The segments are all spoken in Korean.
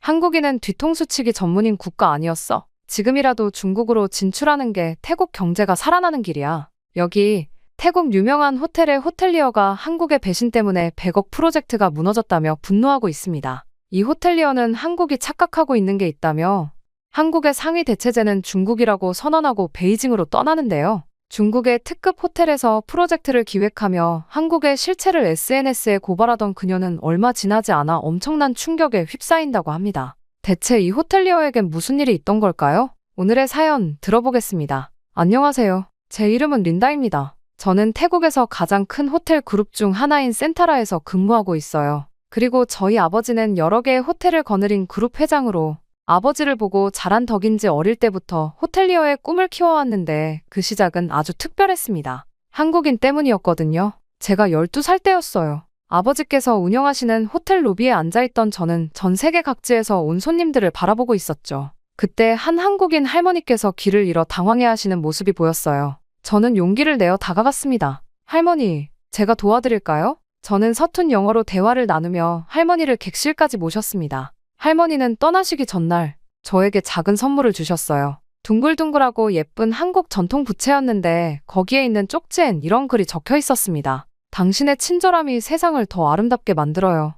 한국인은 뒤통수 치기 전문인 국가 아니었어. 지금이라도 중국으로 진출하는 게 태국 경제가 살아나는 길이야. 여기 태국 유명한 호텔의 호텔리어가 한국의 배신 때문에 100억 프로젝트가 무너졌다며 분노하고 있습니다. 이 호텔리어는 한국이 착각하고 있는 게 있다며 한국의 상위 대체제는 중국이라고 선언하고 베이징으로 떠나는데요. 중국의 특급 호텔에서 프로젝트를 기획하며 한국의 실체를 SNS에 고발하던 그녀는 얼마 지나지 않아 엄청난 충격에 휩싸인다고 합니다. 대체 이 호텔리어에겐 무슨 일이 있던 걸까요? 오늘의 사연 들어보겠습니다. 안녕하세요. 제 이름은 린다입니다. 저는 태국에서 가장 큰 호텔 그룹 중 하나인 센타라에서 근무하고 있어요. 그리고 저희 아버지는 여러 개의 호텔을 거느린 그룹 회장으로 아버지를 보고 자란 덕인지 어릴 때부터 호텔리어의 꿈을 키워왔는데 그 시작은 아주 특별했습니다. 한국인 때문이었거든요. 제가 12살 때였어요. 아버지께서 운영하시는 호텔 로비에 앉아있던 저는 전 세계 각지에서 온 손님들을 바라보고 있었죠. 그때 한 한국인 할머니께서 길을 잃어 당황해하시는 모습이 보였어요. 저는 용기를 내어 다가갔습니다. 할머니, 제가 도와드릴까요? 저는 서툰 영어로 대화를 나누며 할머니를 객실까지 모셨습니다. 할머니는 떠나시기 전날 저에게 작은 선물을 주셨어요. 둥글둥글하고 예쁜 한국 전통 부채였는데 거기에 있는 쪽지엔 이런 글이 적혀 있었습니다. 당신의 친절함이 세상을 더 아름답게 만들어요.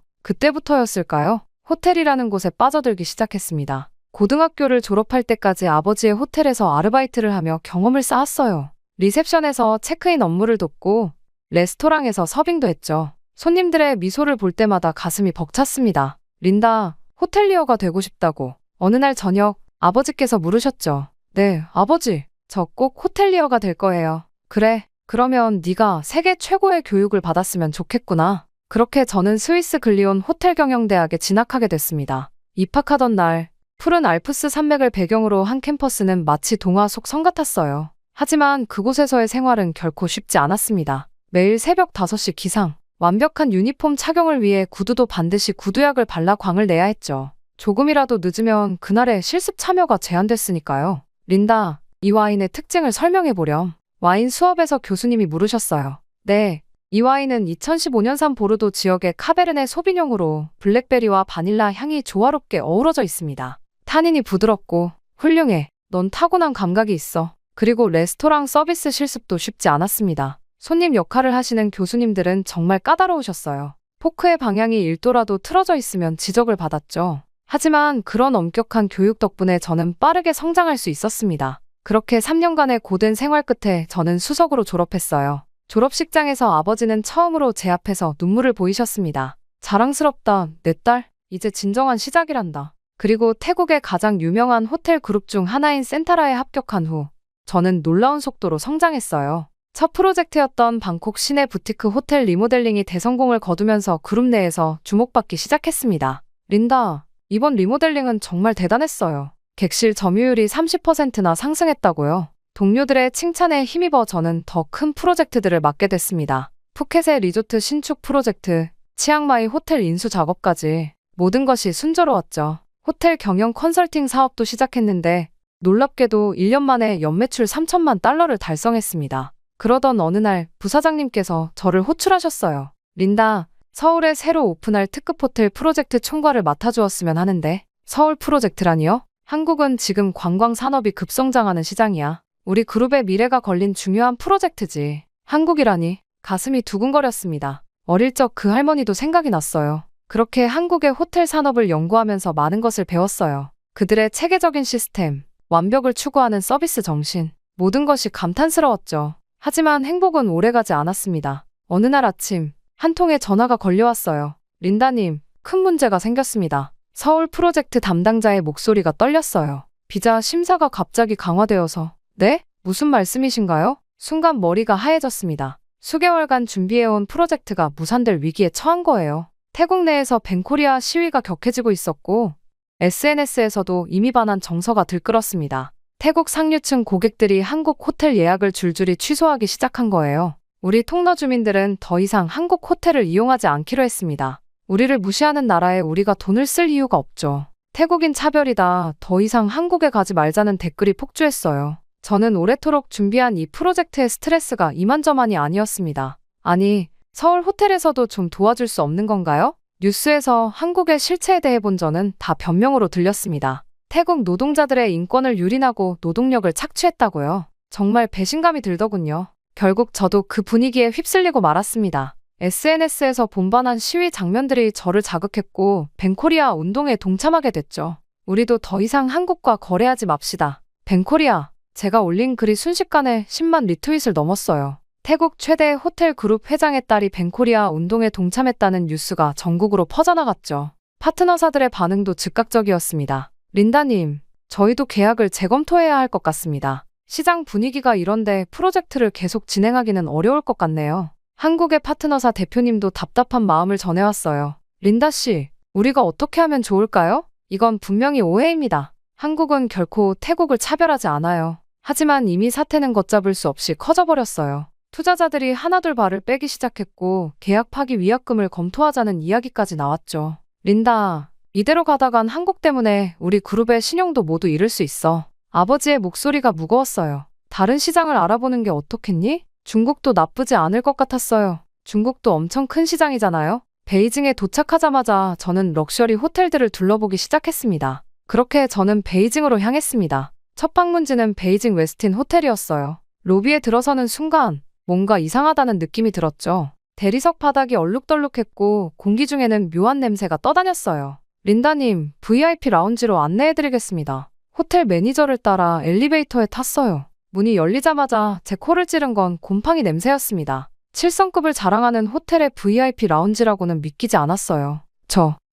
그때부터였을까요? 호텔이라는 곳에 빠져들기 시작했습니다. 고등학교를 졸업할 때까지 아버지의 호텔에서 아르바이트를 하며 경험을 쌓았어요. 리셉션에서 체크인 업무를 돕고 레스토랑에서 서빙도 했죠. 손님들의 미소를 볼 때마다 가슴이 벅찼습니다. 린다, 호텔리어가 되고 싶다고. 어느 날 저녁 아버지께서 물으셨죠. 네, 아버지. 저 꼭 호텔리어가 될 거예요. 그래, 그러면 네가 세계 최고의 교육을 받았으면 좋겠구나. 그렇게 저는 스위스 글리온 호텔경영대학에 진학하게 됐습니다. 입학하던 날 푸른 알프스 산맥을 배경으로 한 캠퍼스는 마치 동화 속 성 같았어요. 하지만 그곳에서의 생활은 결코 쉽지 않았습니다. 매일 새벽 5시 기상, 완벽한 유니폼 착용을 위해 구두도 반드시 구두약을 발라 광을 내야 했죠. 조금이라도 늦으면 그날의 실습 참여가 제한됐으니까요. 린다, 이 와인의 특징을 설명해보렴. 와인 수업에서 교수님이 물으셨어요. 네, 이 와인은 2015년산 보르도 지역의 카베르네 소비뇽으로 블랙베리와 바닐라 향이 조화롭게 어우러져 있습니다. 타닌이 부드럽고 훌륭해. 넌 타고난 감각이 있어. 그리고 레스토랑 서비스 실습도 쉽지 않았습니다. 손님 역할을 하시는 교수님들은 정말 까다로우셨어요. 포크의 방향이 1도라도 틀어져 있으면 지적을 받았죠. 하지만 그런 엄격한 교육 덕분에 저는 빠르게 성장할 수 있었습니다. 그렇게 3년간의 고된 생활 끝에 저는 수석으로 졸업했어요. 졸업식장에서 아버지는 처음으로 제 앞에서 눈물을 보이셨습니다. 자랑스럽다, 내 딸. 이제 진정한 시작이란다. 그리고 태국의 가장 유명한 호텔 그룹 중 하나인 센타라에 합격한 후 저는 놀라운 속도로 성장했어요. 첫 프로젝트였던 방콕 시내 부티크 호텔 리모델링이 대성공을 거두면서 그룹 내에서 주목받기 시작했습니다. 린다, 이번 리모델링은 정말 대단했어요. 객실 점유율이 30%나 상승했다고요. 동료들의 칭찬에 힘입어 저는 더 큰 프로젝트들을 맡게 됐습니다. 푸켓의 리조트 신축 프로젝트, 치앙마이 호텔 인수 작업까지 모든 것이 순조로웠죠. 호텔 경영 컨설팅 사업도 시작했는데 놀랍게도 1년 만에 연매출 3천만 달러를 달성했습니다. 그러던 어느 날 부사장님께서 저를 호출하셨어요. 린다, 서울에 새로 오픈할 특급 호텔 프로젝트 총괄을 맡아주었으면 하는데. 서울 프로젝트라니요? 한국은 지금 관광 산업이 급성장하는 시장이야. 우리 그룹의 미래가 걸린 중요한 프로젝트지. 한국이라니 가슴이 두근거렸습니다. 어릴 적 그 할머니도 생각이 났어요. 그렇게 한국의 호텔 산업을 연구하면서 많은 것을 배웠어요. 그들의 체계적인 시스템, 완벽을 추구하는 서비스 정신, 모든 것이 감탄스러웠죠. 하지만 행복은 오래가지 않았습니다. 어느 날 아침 한 통의 전화가 걸려왔어요. 린다님, 큰 문제가 생겼습니다. 서울 프로젝트 담당자의 목소리가 떨렸어요. 비자 심사가 갑자기 강화되어서. 네? 무슨 말씀이신가요? 순간 머리가 하얘졌습니다. 수개월간 준비해온 프로젝트가 무산될 위기에 처한 거예요. 태국 내에서 벤코리아 시위가 격해지고 있었고 SNS에서도 이미 반한 정서가 들끓었습니다. 태국 상류층 고객들이 한국 호텔 예약을 줄줄이 취소하기 시작한 거예요. 우리 통러 주민들은 더 이상 한국 호텔을 이용하지 않기로 했습니다. 우리를 무시하는 나라에 우리가 돈을 쓸 이유가 없죠. 태국인 차별이다. 더 이상 한국에 가지 말자는 댓글이 폭주했어요. 저는 오래도록 준비한 이 프로젝트의 스트레스가 이만저만이 아니었습니다. 아니, 서울 호텔에서도 좀 도와줄 수 없는 건가요? 뉴스에서 한국의 실체에 대해 본 저는 다 변명으로 들렸습니다. 태국 노동자들의 인권을 유린하고 노동력을 착취했다고요. 정말 배신감이 들더군요. 결국 저도 그 분위기에 휩쓸리고 말았습니다. SNS에서 본반한 시위 장면들이 저를 자극했고 벤코리아 운동에 동참하게 됐죠. 우리도 더 이상 한국과 거래하지 맙시다. 벤코리아, 제가 올린 글이 순식간에 10만 리트윗을 넘었어요. 태국 최대 호텔 그룹 회장의 딸이 벤코리아 운동에 동참했다는 뉴스가 전국으로 퍼져나갔죠. 파트너사들의 반응도 즉각적이었습니다. 린다님, 저희도 계약을 재검토해야 할 것 같습니다. 시장 분위기가 이런데 프로젝트를 계속 진행하기는 어려울 것 같네요. 한국의 파트너사 대표님도 답답한 마음을 전해왔어요. 린다 씨, 우리가 어떻게 하면 좋을까요? 이건 분명히 오해입니다. 한국은 결코 태국을 차별하지 않아요. 하지만 이미 사태는 걷잡을 수 없이 커져버렸어요. 투자자들이 하나둘 발을 빼기 시작했고 계약 파기 위약금을 검토하자는 이야기까지 나왔죠. 린다, 이대로 가다간 한국 때문에 우리 그룹의 신용도 모두 잃을 수 있어. 아버지의 목소리가 무거웠어요. 다른 시장을 알아보는 게 어떻겠니? 중국도 나쁘지 않을 것 같았어요. 중국도 엄청 큰 시장이잖아요. 베이징에 도착하자마자 저는 럭셔리 호텔들을 둘러보기 시작했습니다. 그렇게 저는 베이징으로 향했습니다. 첫 방문지는 베이징 웨스틴 호텔이었어요. 로비에 들어서는 순간 뭔가 이상하다는 느낌이 들었죠. 대리석 바닥이 얼룩덜룩했고 공기 중에는 묘한 냄새가 떠다녔어요. 린다님, VIP 라운지로 안내해드리겠습니다. 호텔 매니저를 따라 엘리베이터에 탔어요. 문이 열리자마자 제 코를 찌른 건 곰팡이 냄새였습니다. 7성급을 자랑하는 호텔의 VIP 라운지라고는 믿기지 않았어요.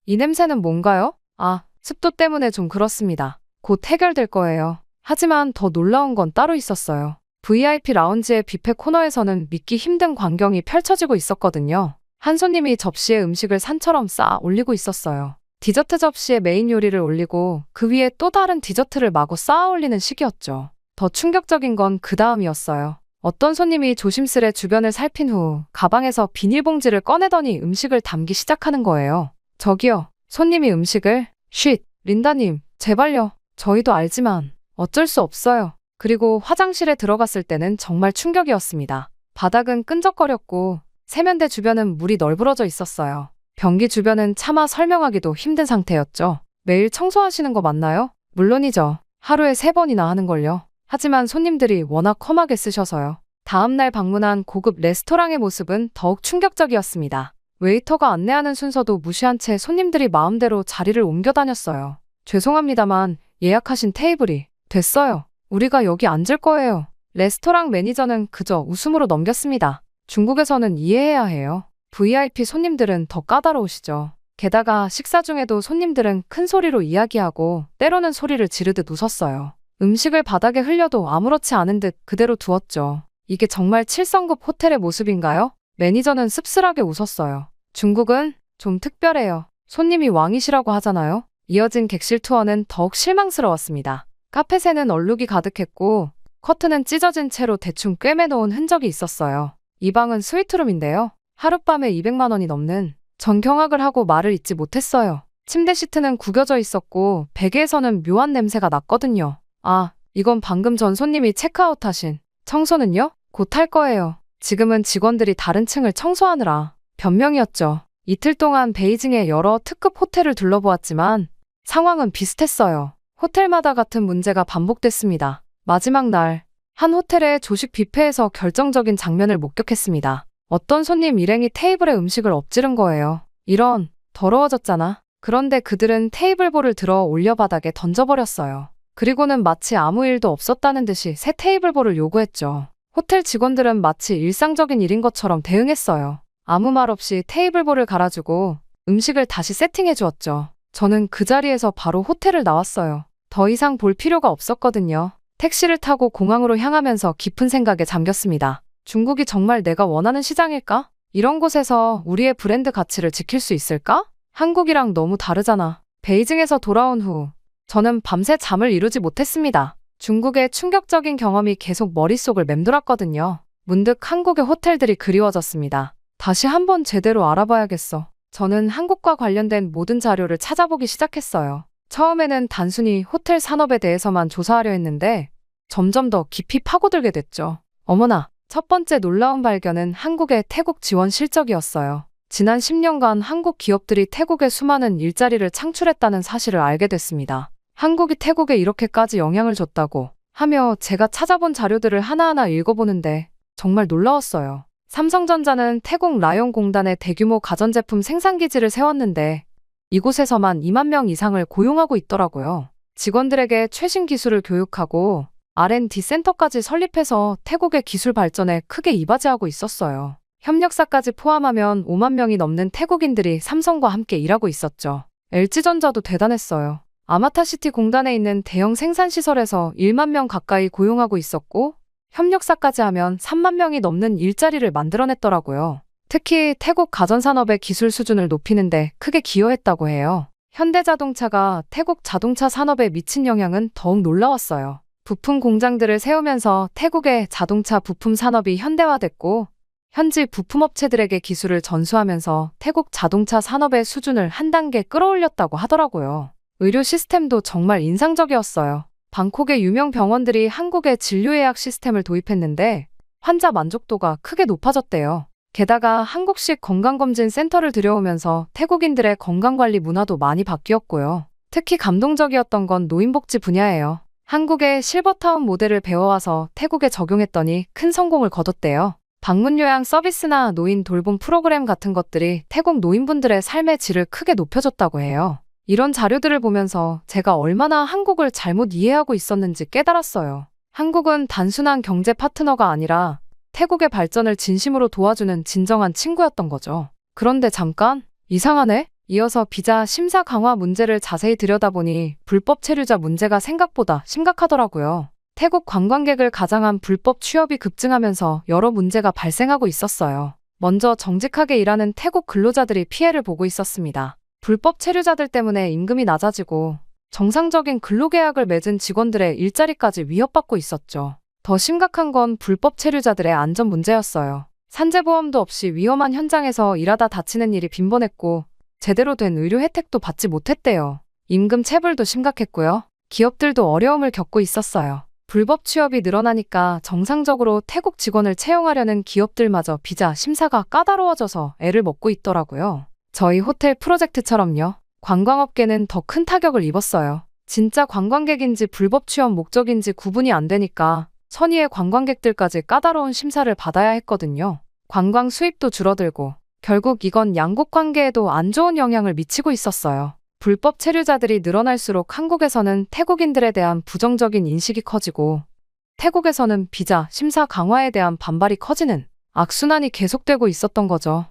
이 냄새는 뭔가요? 아, 습도 때문에 좀 그렇습니다. 곧 해결될 거예요. 하지만 더 놀라운 건 따로 있었어요. VIP 라운지의 뷔페 코너에서는 믿기 힘든 광경이 펼쳐지고 있었거든요. 한 손님이 접시에 음식을 산처럼 쌓아 올리고 있었어요. 디저트 접시에 메인 요리를 올리고 그 위에 또 다른 디저트를 마구 쌓아 올리는 시기였죠. 더 충격적인 건 그 다음이었어요. 어떤 손님이 조심스레 주변을 살핀 후 가방에서 비닐봉지를 꺼내더니 음식을 담기 시작하는 거예요. 저기요, 손님이 음식을... 쉿, 린다님, 제발요. 저희도 알지만 어쩔 수 없어요. 그리고 화장실에 들어갔을 때는 정말 충격이었습니다. 바닥은 끈적거렸고 세면대 주변은 물이 널브러져 있었어요. 변기 주변은 차마 설명하기도 힘든 상태였죠. 매일 청소하시는 거 맞나요? 물론이죠. 하루에 3번이나 하는걸요. 하지만 손님들이 워낙 험하게 쓰셔서요. 다음날 방문한 고급 레스토랑의 모습은 더욱 충격적이었습니다. 웨이터가 안내하는 순서도 무시한 채 손님들이 마음대로 자리를 옮겨 다녔어요. 죄송합니다만 예약하신 테이블이 됐어요. 우리가 여기 앉을 거예요. 레스토랑 매니저는 그저 웃음으로 넘겼습니다. 중국에서는 이해해야 해요. VIP 손님들은 더 까다로우시죠. 게다가 식사 중에도 손님들은 큰 소리로 이야기하고 때로는 소리를 지르듯 웃었어요. 음식을 바닥에 흘려도 아무렇지 않은 듯 그대로 두었죠. 이게 정말 7성급 호텔의 모습인가요? 매니저는 씁쓸하게 웃었어요. 중국은 좀 특별해요. 손님이 왕이시라고 하잖아요. 이어진 객실 투어는 더욱 실망스러웠습니다. 카펫에는 얼룩이 가득했고 커튼은 찢어진 채로 대충 꿰매놓은 흔적이 있었어요. 이 방은 스위트룸인데요. 하룻밤에 200만 원이 넘는... 전 경악을 하고 말을 잇지 못했어요. 침대 시트는 구겨져 있었고 베개에서는 묘한 냄새가 났거든요. 아, 이건 방금 전 손님이 체크아웃하신... 청소는요? 곧 할 거예요. 지금은 직원들이 다른 층을 청소하느라... 변명이었죠. 이틀 동안 베이징의 여러 특급 호텔을 둘러보았지만 상황은 비슷했어요. 호텔마다 같은 문제가 반복됐습니다. 마지막 날, 한 호텔의 조식 뷔페에서 결정적인 장면을 목격했습니다. 어떤 손님 일행이 테이블에 음식을 엎지른 거예요. 이런, 더러워졌잖아. 그런데 그들은 테이블볼을 들어 올려 바닥에 던져버렸어요. 그리고는 마치 아무 일도 없었다는 듯이 새 테이블볼을 요구했죠. 호텔 직원들은 마치 일상적인 일인 것처럼 대응했어요. 아무 말 없이 테이블볼을 갈아주고 음식을 다시 세팅해 주었죠. 저는 그 자리에서 바로 호텔을 나왔어요. 더 이상 볼 필요가 없었거든요. 택시를 타고 공항으로 향하면서 깊은 생각에 잠겼습니다. 중국이 정말 내가 원하는 시장일까? 이런 곳에서 우리의 브랜드 가치를 지킬 수 있을까? 한국이랑 너무 다르잖아. 베이징에서 돌아온 후 저는 밤새 잠을 이루지 못했습니다. 중국의 충격적인 경험이 계속 머릿속을 맴돌았거든요. 문득 한국의 호텔들이 그리워졌습니다. 다시 한번 제대로 알아봐야겠어. 저는 한국과 관련된 모든 자료를 찾아보기 시작했어요. 처음에는 단순히 호텔 산업에 대해서만 조사하려 했는데 점점 더 깊이 파고들게 됐죠. 어머나, 첫 번째 놀라운 발견은 한국의 태국 지원 실적이었어요. 지난 10년간 한국 기업들이 태국에 수많은 일자리를 창출했다는 사실을 알게 됐습니다. 한국이 태국에 이렇게까지 영향을 줬다고 하며 제가 찾아본 자료들을 하나하나 읽어보는데 정말 놀라웠어요. 삼성전자는 태국 라용공단에 대규모 가전제품 생산기지를 세웠는데 이곳에서만 2만 명 이상을 고용하고 있더라고요. 직원들에게 최신 기술을 교육하고 R&D 센터까지 설립해서 태국의 기술 발전에 크게 이바지하고 있었어요. 협력사까지 포함하면 5만 명이 넘는 태국인들이 삼성과 함께 일하고 있었죠. LG전자도 대단했어요. 아마타시티 공단에 있는 대형 생산시설에서 1만 명 가까이 고용하고 있었고 협력사까지 하면 3만 명이 넘는 일자리를 만들어냈더라고요. 특히 태국 가전산업의 기술 수준을 높이는데 크게 기여했다고 해요. 현대자동차가 태국 자동차 산업에 미친 영향은 더욱 놀라웠어요. 부품 공장들을 세우면서 태국의 자동차 부품 산업이 현대화됐고 현지 부품업체들에게 기술을 전수하면서 태국 자동차 산업의 수준을 한 단계 끌어올렸다고 하더라고요. 의료 시스템도 정말 인상적이었어요. 방콕의 유명 병원들이 한국의 진료예약 시스템을 도입했는데 환자 만족도가 크게 높아졌대요. 게다가 한국식 건강검진 센터를 들여오면서 태국인들의 건강관리 문화도 많이 바뀌었고요. 특히 감동적이었던 건 노인복지 분야예요. 한국의 실버타운 모델을 배워와서 태국에 적용했더니 큰 성공을 거뒀대요. 방문 요양 서비스나 노인 돌봄 프로그램 같은 것들이 태국 노인분들의 삶의 질을 크게 높여줬다고 해요. 이런 자료들을 보면서 제가 얼마나 한국을 잘못 이해하고 있었는지 깨달았어요. 한국은 단순한 경제 파트너가 아니라 태국의 발전을 진심으로 도와주는 진정한 친구였던 거죠. 그런데 잠깐, 이상하네? 이어서 비자 심사 강화 문제를 자세히 들여다보니 불법 체류자 문제가 생각보다 심각하더라고요. 태국 관광객을 가장한 불법 취업이 급증하면서 여러 문제가 발생하고 있었어요. 먼저 정직하게 일하는 태국 근로자들이 피해를 보고 있었습니다. 불법 체류자들 때문에 임금이 낮아지고 정상적인 근로계약을 맺은 직원들의 일자리까지 위협받고 있었죠. 더 심각한 건 불법 체류자들의 안전 문제였어요. 산재보험도 없이 위험한 현장에서 일하다 다치는 일이 빈번했고 제대로 된 의료 혜택도 받지 못했대요. 임금 체불도 심각했고요. 기업들도 어려움을 겪고 있었어요. 불법 취업이 늘어나니까 정상적으로 태국 직원을 채용하려는 기업들마저 비자 심사가 까다로워져서 애를 먹고 있더라고요. 저희 호텔 프로젝트처럼요. 관광업계는 더 큰 타격을 입었어요. 진짜 관광객인지 불법 취업 목적인지 구분이 안 되니까 선의의 관광객들까지 까다로운 심사를 받아야 했거든요. 관광 수입도 줄어들고 결국 이건 양국 관계에도 안 좋은 영향을 미치고 있었어요. 불법 체류자들이 늘어날수록 한국에서는 태국인들에 대한 부정적인 인식이 커지고 태국에서는 비자 심사 강화에 대한 반발이 커지는 악순환이 계속되고 있었던 거죠.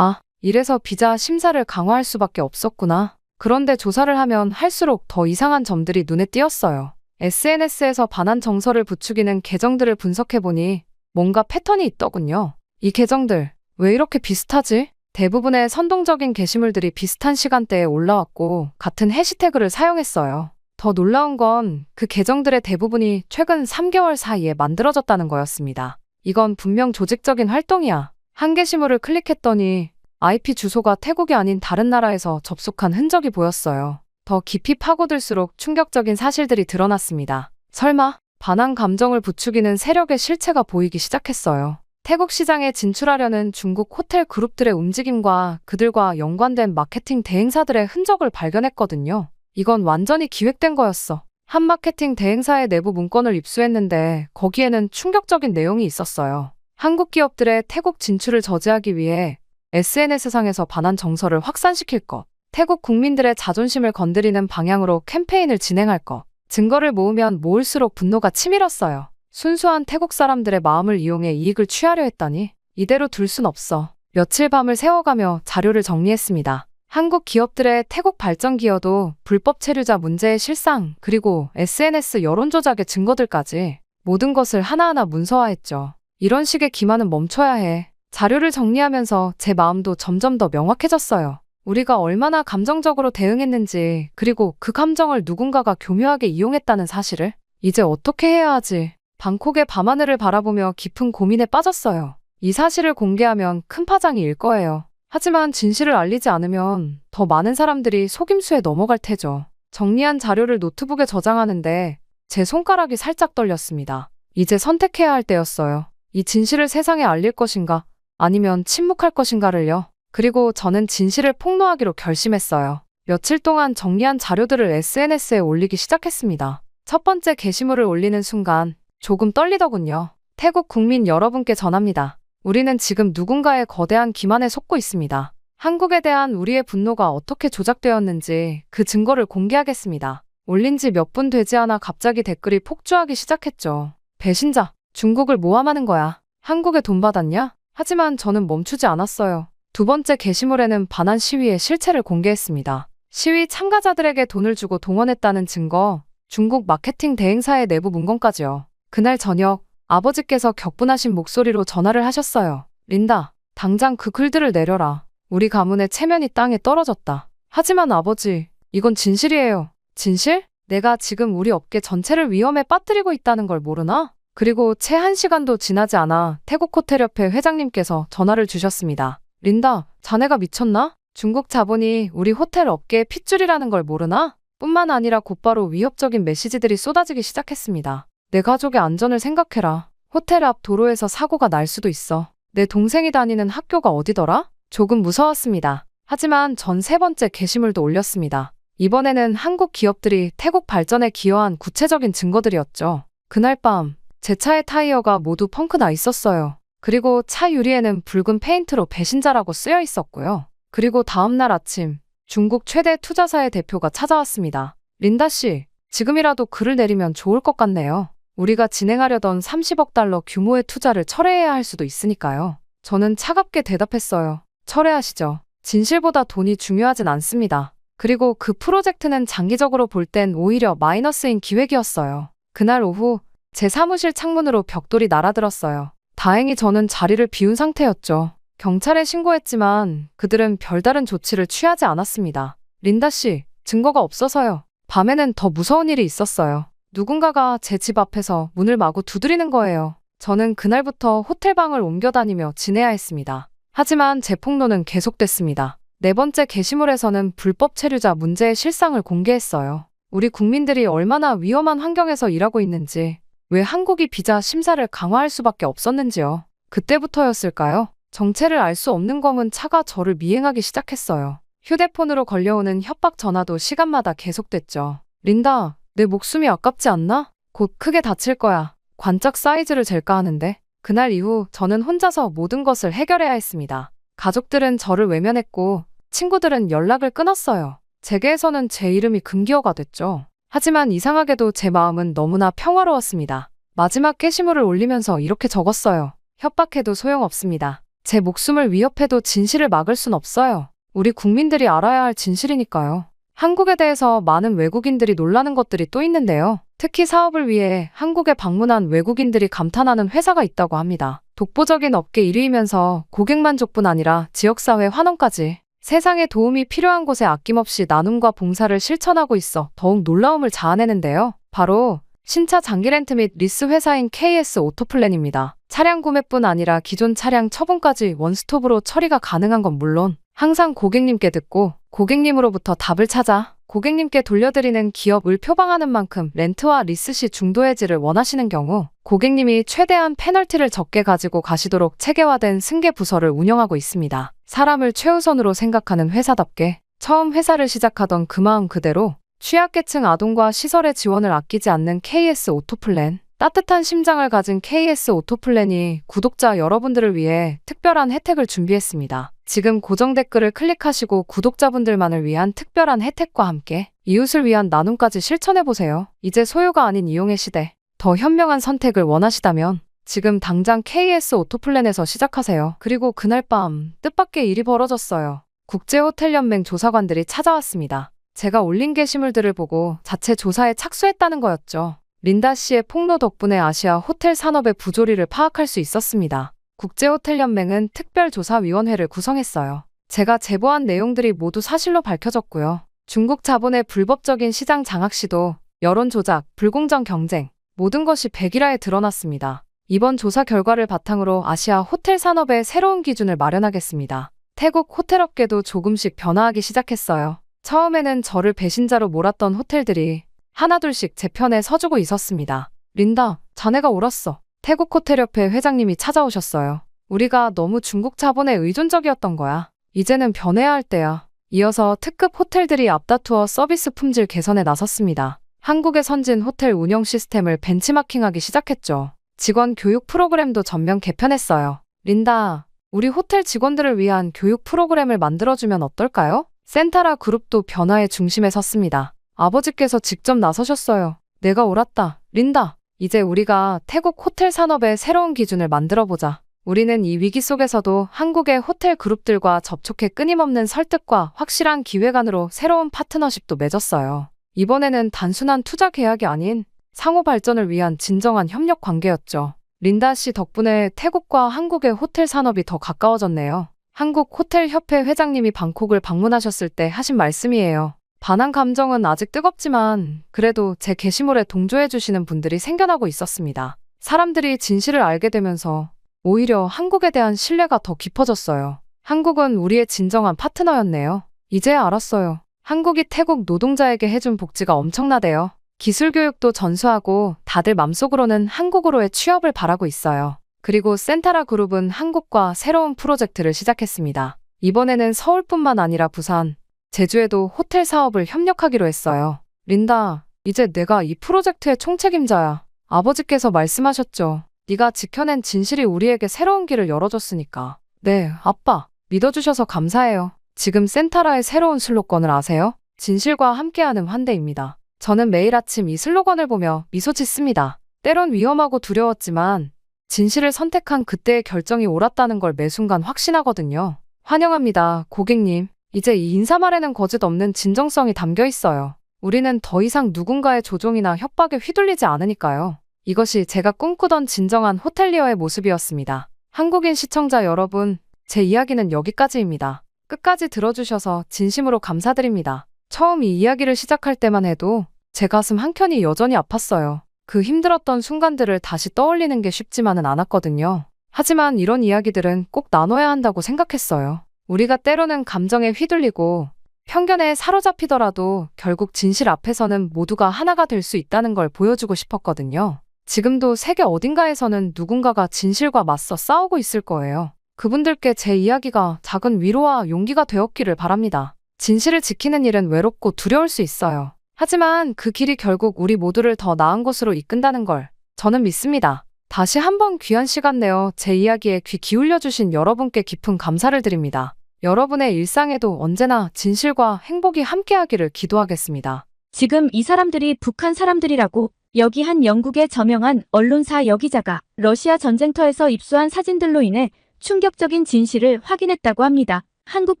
이래서 비자 심사를 강화할 수밖에 없었구나. 그런데 조사를 하면 할수록 더 이상한 점들이 눈에 띄었어요. SNS에서 반한 정서를 부추기는 계정들을 분석해보니 뭔가 패턴이 있더군요. 이 계정들 왜 이렇게 비슷하지? 대부분의 선동적인 게시물들이 비슷한 시간대에 올라왔고 같은 해시태그를 사용했어요. 더 놀라운 건 그 계정들의 대부분이 최근 3개월 사이에 만들어졌다는 거였습니다. 이건 분명 조직적인 활동이야. 한 게시물을 클릭했더니 IP 주소가 태국이 아닌 다른 나라에서 접속한 흔적이 보였어요. 더 깊이 파고들수록 충격적인 사실들이 드러났습니다. 설마 반항 감정을 부추기는 세력의 실체가 보이기 시작했어요. 태국 시장에 진출하려는 중국 호텔 그룹들의 움직임과 그들과 연관된 마케팅 대행사들의 흔적을 발견했거든요. 이건 완전히 기획된 거였어. 한 마케팅 대행사의 내부 문건을 입수했는데 거기에는 충격적인 내용이 있었어요. 한국 기업들의 태국 진출을 저지하기 위해 SNS상에서 반한 정서를 확산시킬 것, 태국 국민들의 자존심을 건드리는 방향으로 캠페인을 진행할 것, 증거를 모으면 모을수록 분노가 치밀었어요. 순수한 태국 사람들의 마음을 이용해 이익을 취하려 했다니 이대로 둘 순 없어. 며칠 밤을 새워가며 자료를 정리했습니다. 한국 기업들의 태국 발전 기여도, 불법 체류자 문제의 실상, 그리고 SNS 여론 조작의 증거들까지 모든 것을 하나하나 문서화했죠. 이런 식의 기만은 멈춰야 해. 자료를 정리하면서 제 마음도 점점 더 명확해졌어요. 우리가 얼마나 감정적으로 대응했는지, 그리고 그 감정을 누군가가 교묘하게 이용했다는 사실을 이제 어떻게 해야 하지? 방콕의 밤하늘을 바라보며 깊은 고민에 빠졌어요. 이 사실을 공개하면 큰 파장이 일 거예요. 하지만 진실을 알리지 않으면 더 많은 사람들이 속임수에 넘어갈 테죠. 정리한 자료를 노트북에 저장하는데 제 손가락이 살짝 떨렸습니다. 이제 선택해야 할 때였어요. 이 진실을 세상에 알릴 것인가, 아니면 침묵할 것인가를요. 그리고 저는 진실을 폭로하기로 결심했어요. 며칠 동안 정리한 자료들을 SNS에 올리기 시작했습니다. 첫 번째 게시물을 올리는 순간 조금 떨리더군요. 태국 국민 여러분께 전합니다. 우리는 지금 누군가의 거대한 기만에 속고 있습니다. 한국에 대한 우리의 분노가 어떻게 조작되었는지 그 증거를 공개하겠습니다. 올린 지 몇 분 되지 않아 갑자기 댓글이 폭주하기 시작했죠. 배신자, 중국을 모함하는 거야. 한국에 돈 받았냐? 하지만 저는 멈추지 않았어요. 두 번째 게시물에는 반환 시위의 실체를 공개했습니다. 시위 참가자들에게 돈을 주고 동원했다는 증거, 중국 마케팅 대행사의 내부 문건까지요. 그날 저녁 아버지께서 격분하신 목소리로 전화를 하셨어요. 린다, 당장 그 글들을 내려라. 우리 가문의 체면이 땅에 떨어졌다. 하지만 아버지, 이건 진실이에요. 진실? 내가 지금 우리 업계 전체를 위험에 빠뜨리고 있다는 걸 모르나? 그리고 채 1시간도 지나지 않아 태국호텔협회 회장님께서 전화를 주셨습니다. 린다, 자네가 미쳤나? 중국 자본이 우리 호텔 업계의 핏줄이라는 걸 모르나? 뿐만 아니라 곧바로 위협적인 메시지들이 쏟아지기 시작했습니다. 내 가족의 안전을 생각해라. 호텔 앞 도로에서 사고가 날 수도 있어. 내 동생이 다니는 학교가 어디더라? 조금 무서웠습니다. 하지만 전 세 번째 게시물도 올렸습니다. 이번에는 한국 기업들이 태국 발전에 기여한 구체적인 증거들이었죠. 그날 밤 제 차의 타이어가 모두 펑크 나 있었어요. 그리고 차 유리에는 붉은 페인트로 배신자라고 쓰여 있었고요. 그리고 다음날 아침 중국 최대 투자사의 대표가 찾아왔습니다. 린다 씨, 지금이라도 글을 내리면 좋을 것 같네요. 우리가 진행하려던 30억 달러 규모의 투자를 철회해야 할 수도 있으니까요. 저는 차갑게 대답했어요. 철회하시죠. 진실보다 돈이 중요하진 않습니다. 그리고 그 프로젝트는 장기적으로 볼 땐 오히려 마이너스인 기획이었어요. 그날 오후 제 사무실 창문으로 벽돌이 날아들었어요. 다행히 저는 자리를 비운 상태였죠. 경찰에 신고했지만 그들은 별다른 조치를 취하지 않았습니다. 린다 씨, 증거가 없어서요. 밤에는 더 무서운 일이 있었어요. 누군가가 제 집 앞에서 문을 마구 두드리는 거예요. 저는 그날부터 호텔 방을 옮겨 다니며 지내야 했습니다. 하지만 제 폭로는 계속됐습니다. 네 번째 게시물에서는 불법 체류자 문제의 실상을 공개했어요. 우리 국민들이 얼마나 위험한 환경에서 일하고 있는지, 왜 한국이 비자 심사를 강화할 수밖에 없었는지요. 그때부터였을까요? 정체를 알 수 없는 검은 차가 저를 미행하기 시작했어요. 휴대폰으로 걸려오는 협박 전화도 시간마다 계속됐죠. 린다, 내 목숨이 아깝지 않나? 곧 크게 다칠 거야. 관짝 사이즈를 잴까 하는데. 그날 이후 저는 혼자서 모든 것을 해결해야 했습니다. 가족들은 저를 외면했고 친구들은 연락을 끊었어요. 재계에서는 제 이름이 금기어가 됐죠. 하지만 이상하게도 제 마음은 너무나 평화로웠습니다. 마지막 게시물을 올리면서 이렇게 적었어요. 협박해도 소용없습니다. 제 목숨을 위협해도 진실을 막을 순 없어요. 우리 국민들이 알아야 할 진실이니까요. 한국에 대해서 많은 외국인들이 놀라는 것들이 또 있는데요. 특히 사업을 위해 한국에 방문한 외국인들이 감탄하는 회사가 있다고 합니다. 독보적인 업계 1위이면서 고객 만족뿐 아니라 지역사회 환원까지 세상에 도움이 필요한 곳에 아낌없이 나눔과 봉사를 실천하고 있어 더욱 놀라움을 자아내는데요. 바로 신차 장기 렌트 및 리스 회사인 KS 오토플랜입니다. 차량 구매뿐 아니라 기존 차량 처분까지 원스톱으로 처리가 가능한 건 물론 항상 고객님께 듣고 고객님으로부터 답을 찾아 고객님께 돌려드리는 기업을 표방하는 만큼 렌트와 리스 시 중도 해지를 원하시는 경우 고객님이 최대한 페널티를 적게 가지고 가시도록 체계화된 승계 부서를 운영하고 있습니다. 사람을 최우선으로 생각하는 회사답게 처음 회사를 시작하던 그 마음 그대로 취약계층 아동과 시설의 지원을 아끼지 않는 KS 오토플랜. 따뜻한 심장을 가진 KS 오토플랜이 구독자 여러분들을 위해 특별한 혜택을 준비했습니다. 지금 고정 댓글을 클릭하시고 구독자분들만을 위한 특별한 혜택과 함께 이웃을 위한 나눔까지 실천해보세요. 이제 소유가 아닌 이용의 시대. 더 현명한 선택을 원하시다면 지금 당장 KS 오토플랜에서 시작하세요. 그리고 그날 밤 뜻밖의 일이 벌어졌어요. 국제호텔연맹 조사관들이 찾아왔습니다. 제가 올린 게시물들을 보고 자체 조사에 착수했다는 거였죠. 린다 씨의 폭로 덕분에 아시아 호텔 산업의 부조리를 파악할 수 있었습니다. 국제호텔연맹은 특별조사위원회를 구성했어요. 제가 제보한 내용들이 모두 사실로 밝혀졌고요. 중국 자본의 불법적인 시장 장악 시도, 여론 조작, 불공정 경쟁, 모든 것이 백일화에 드러났습니다. 이번 조사 결과를 바탕으로 아시아 호텔 산업의 새로운 기준을 마련하겠습니다. 태국 호텔업계도 조금씩 변화하기 시작했어요. 처음에는 저를 배신자로 몰았던 호텔들이 하나둘씩 제 편에 서주고 있었습니다. 린다, 자네가 옳았어. 태국 호텔협회 회장님이 찾아오셨어요. 우리가 너무 중국 자본에 의존적이었던 거야. 이제는 변해야 할 때야. 이어서 특급 호텔들이 앞다투어 서비스 품질 개선에 나섰습니다. 한국의 선진 호텔 운영 시스템을 벤치마킹하기 시작했죠. 직원 교육 프로그램도 전면 개편했어요. 린다, 우리 호텔 직원들을 위한 교육 프로그램을 만들어주면 어떨까요? 센타라 그룹도 변화의 중심에 섰습니다. 아버지께서 직접 나서셨어요. 내가 옳았다. 린다, 이제 우리가 태국 호텔 산업의 새로운 기준을 만들어보자. 우리는 이 위기 속에서도 한국의 호텔 그룹들과 접촉해 끊임없는 설득과 확실한 기획안으로 새로운 파트너십도 맺었어요. 이번에는 단순한 투자 계약이 아닌 상호 발전을 위한 진정한 협력 관계였죠. 린다 씨 덕분에 태국과 한국의 호텔 산업이 더 가까워졌네요. 한국호텔협회 회장님이 방콕을 방문하셨을 때 하신 말씀이에요. 반한 감정은 아직 뜨겁지만 그래도 제 게시물에 동조해주시는 분들이 생겨나고 있었습니다. 사람들이 진실을 알게 되면서 오히려 한국에 대한 신뢰가 더 깊어졌어요. 한국은 우리의 진정한 파트너였네요. 이제야 알았어요. 한국이 태국 노동자에게 해준 복지가 엄청나대요. 기술 교육도 전수하고 다들 맘속으로는 한국으로의 취업을 바라고 있어요. 그리고 센타라 그룹은 한국과 새로운 프로젝트를 시작했습니다. 이번에는 서울뿐만 아니라 부산, 제주에도 호텔 사업을 협력하기로 했어요. 린다, 이제 내가 이 프로젝트의 총책임자야. 아버지께서 말씀하셨죠. 네가 지켜낸 진실이 우리에게 새로운 길을 열어줬으니까. 네, 아빠. 믿어주셔서 감사해요. 지금 센타라의 새로운 슬로건을 아세요? 진실과 함께하는 환대입니다. 저는 매일 아침 이 슬로건을 보며 미소 짓습니다. 때론 위험하고 두려웠지만 진실을 선택한 그때의 결정이 옳았다는 걸 매 순간 확신하거든요. 환영합니다, 고객님. 이제 이 인사말에는 거짓 없는 진정성이 담겨 있어요. 우리는 더 이상 누군가의 조종이나 협박에 휘둘리지 않으니까요. 이것이 제가 꿈꾸던 진정한 호텔리어의 모습이었습니다. 한국인 시청자 여러분, 제 이야기는 여기까지입니다. 끝까지 들어주셔서 진심으로 감사드립니다. 처음 이 이야기를 시작할 때만 해도 제 가슴 한켠이 여전히 아팠어요. 그 힘들었던 순간들을 다시 떠올리는 게 쉽지만은 않았거든요. 하지만 이런 이야기들은 꼭 나눠야 한다고 생각했어요. 우리가 때로는 감정에 휘둘리고 편견에 사로잡히더라도 결국 진실 앞에서는 모두가 하나가 될 수 있다는 걸 보여주고 싶었거든요. 지금도 세계 어딘가에서는 누군가가 진실과 맞서 싸우고 있을 거예요. 그분들께 제 이야기가 작은 위로와 용기가 되었기를 바랍니다. 진실을 지키는 일은 외롭고 두려울 수 있어요. 하지만 그 길이 결국 우리 모두를 더 나은 곳으로 이끈다는 걸 저는 믿습니다. 다시 한번 귀한 시간 내어 제 이야기에 귀 기울여주신 여러분께 깊은 감사를 드립니다. 여러분의 일상에도 언제나 진실과 행복이 함께하기를 기도하겠습니다. 지금 이 사람들이 북한 사람들이라고 여기 한 영국의 저명한 언론사 여기자가 러시아 전쟁터에서 입수한 사진들로 인해 충격적인 진실을 확인했다고 합니다. 한국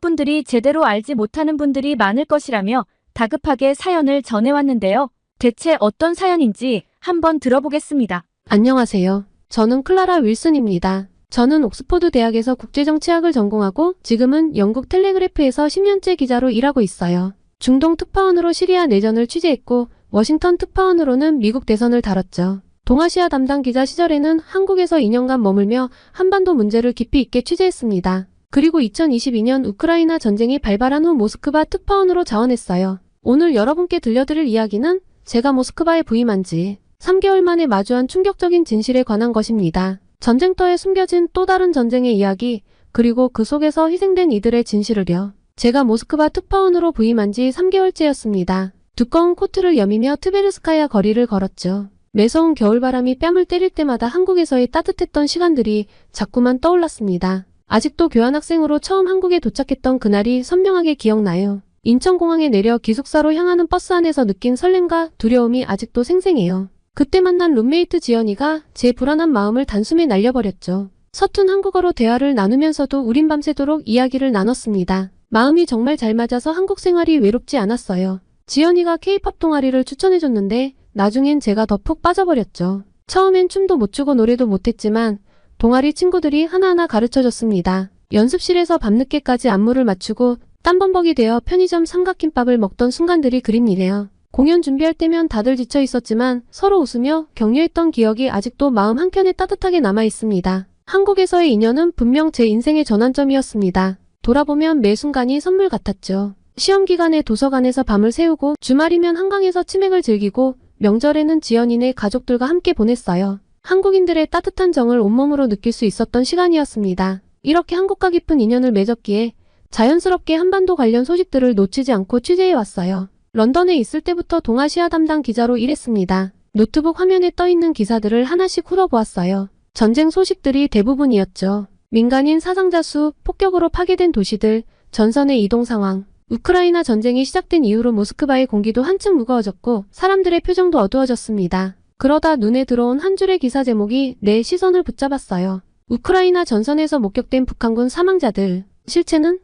분들이 제대로 알지 못하는 분들이 많을 것이라며 다급하게 사연을 전해왔는데요. 대체 어떤 사연인지 한번 들어보겠습니다. 안녕하세요. 저는 클라라 윌슨입니다. 저는 옥스퍼드 대학에서 국제정치학을 전공하고 지금은 영국 텔레그래프에서 10년째 기자로 일하고 있어요. 중동 특파원으로 시리아 내전을 취재했고 워싱턴 특파원으로는 미국 대선을 다뤘죠. 동아시아 담당 기자 시절에는 한국에서 2년간 머물며 한반도 문제를 깊이 있게 취재했습니다. 그리고 2022년 우크라이나 전쟁이 발발한 후 모스크바 특파원으로 자원했어요. 오늘 여러분께 들려드릴 이야기는 제가 모스크바에 부임한 지 3개월 만에 마주한 충격적인 진실에 관한 것입니다. 전쟁터에 숨겨진 또 다른 전쟁의 이야기, 그리고 그 속에서 희생된 이들의 진실을요. 제가 모스크바 특파원으로 부임한 지 3개월째였습니다. 두꺼운 코트를 여미며 트베르스카야 거리를 걸었죠. 매서운 겨울바람이 뺨을 때릴 때마다 한국에서의 따뜻했던 시간들이 자꾸만 떠올랐습니다. 아직도 교환학생으로 처음 한국에 도착했던 그날이 선명하게 기억나요. 인천공항에 내려 기숙사로 향하는 버스 안에서 느낀 설렘과 두려움이 아직도 생생해요. 그때 만난 룸메이트 지연이가 제 불안한 마음을 단숨에 날려버렸죠. 서툰 한국어로 대화를 나누면서도 우린 밤새도록 이야기를 나눴습니다. 마음이 정말 잘 맞아서 한국 생활이 외롭지 않았어요. 지연이가 K-팝 동아리를 추천해줬는데 나중엔 제가 더 푹 빠져버렸죠. 처음엔 춤도 못 추고 노래도 못했지만 동아리 친구들이 하나하나 가르쳐줬습니다. 연습실에서 밤늦게까지 안무를 맞추고 땀범벅이 되어 편의점 삼각김밥을 먹던 순간들이 그립니네요. 공연 준비할 때면 다들 지쳐 있었지만 서로 웃으며 격려했던 기억이 아직도 마음 한켠에 따뜻하게 남아있습니다. 한국에서의 인연은 분명 제 인생의 전환점이었습니다. 돌아보면 매 순간이 선물 같았죠. 시험 기간에 도서관에서 밤을 새우고 주말이면 한강에서 치맥을 즐기고 명절에는 지연이네 가족들과 함께 보냈어요. 한국인들의 따뜻한 정을 온몸으로 느낄 수 있었던 시간이었습니다. 이렇게 한국과 깊은 인연을 맺었기에 자연스럽게 한반도 관련 소식들을 놓치지 않고 취재해왔어요. 런던에 있을 때부터 동아시아 담당 기자로 일했습니다. 노트북 화면에 떠있는 기사들을 하나씩 훑어보았어요. 전쟁 소식들이 대부분이었죠. 민간인 사상자 수, 폭격으로 파괴된 도시들, 전선의 이동 상황. 우크라이나 전쟁이 시작된 이후로 모스크바의 공기도 한층 무거워졌고 사람들의 표정도 어두워졌습니다. 그러다 눈에 들어온 한 줄의 기사 제목이 내 시선을 붙잡았어요. 우크라이나 전선에서 목격된 북한군 사망자들. 실체는?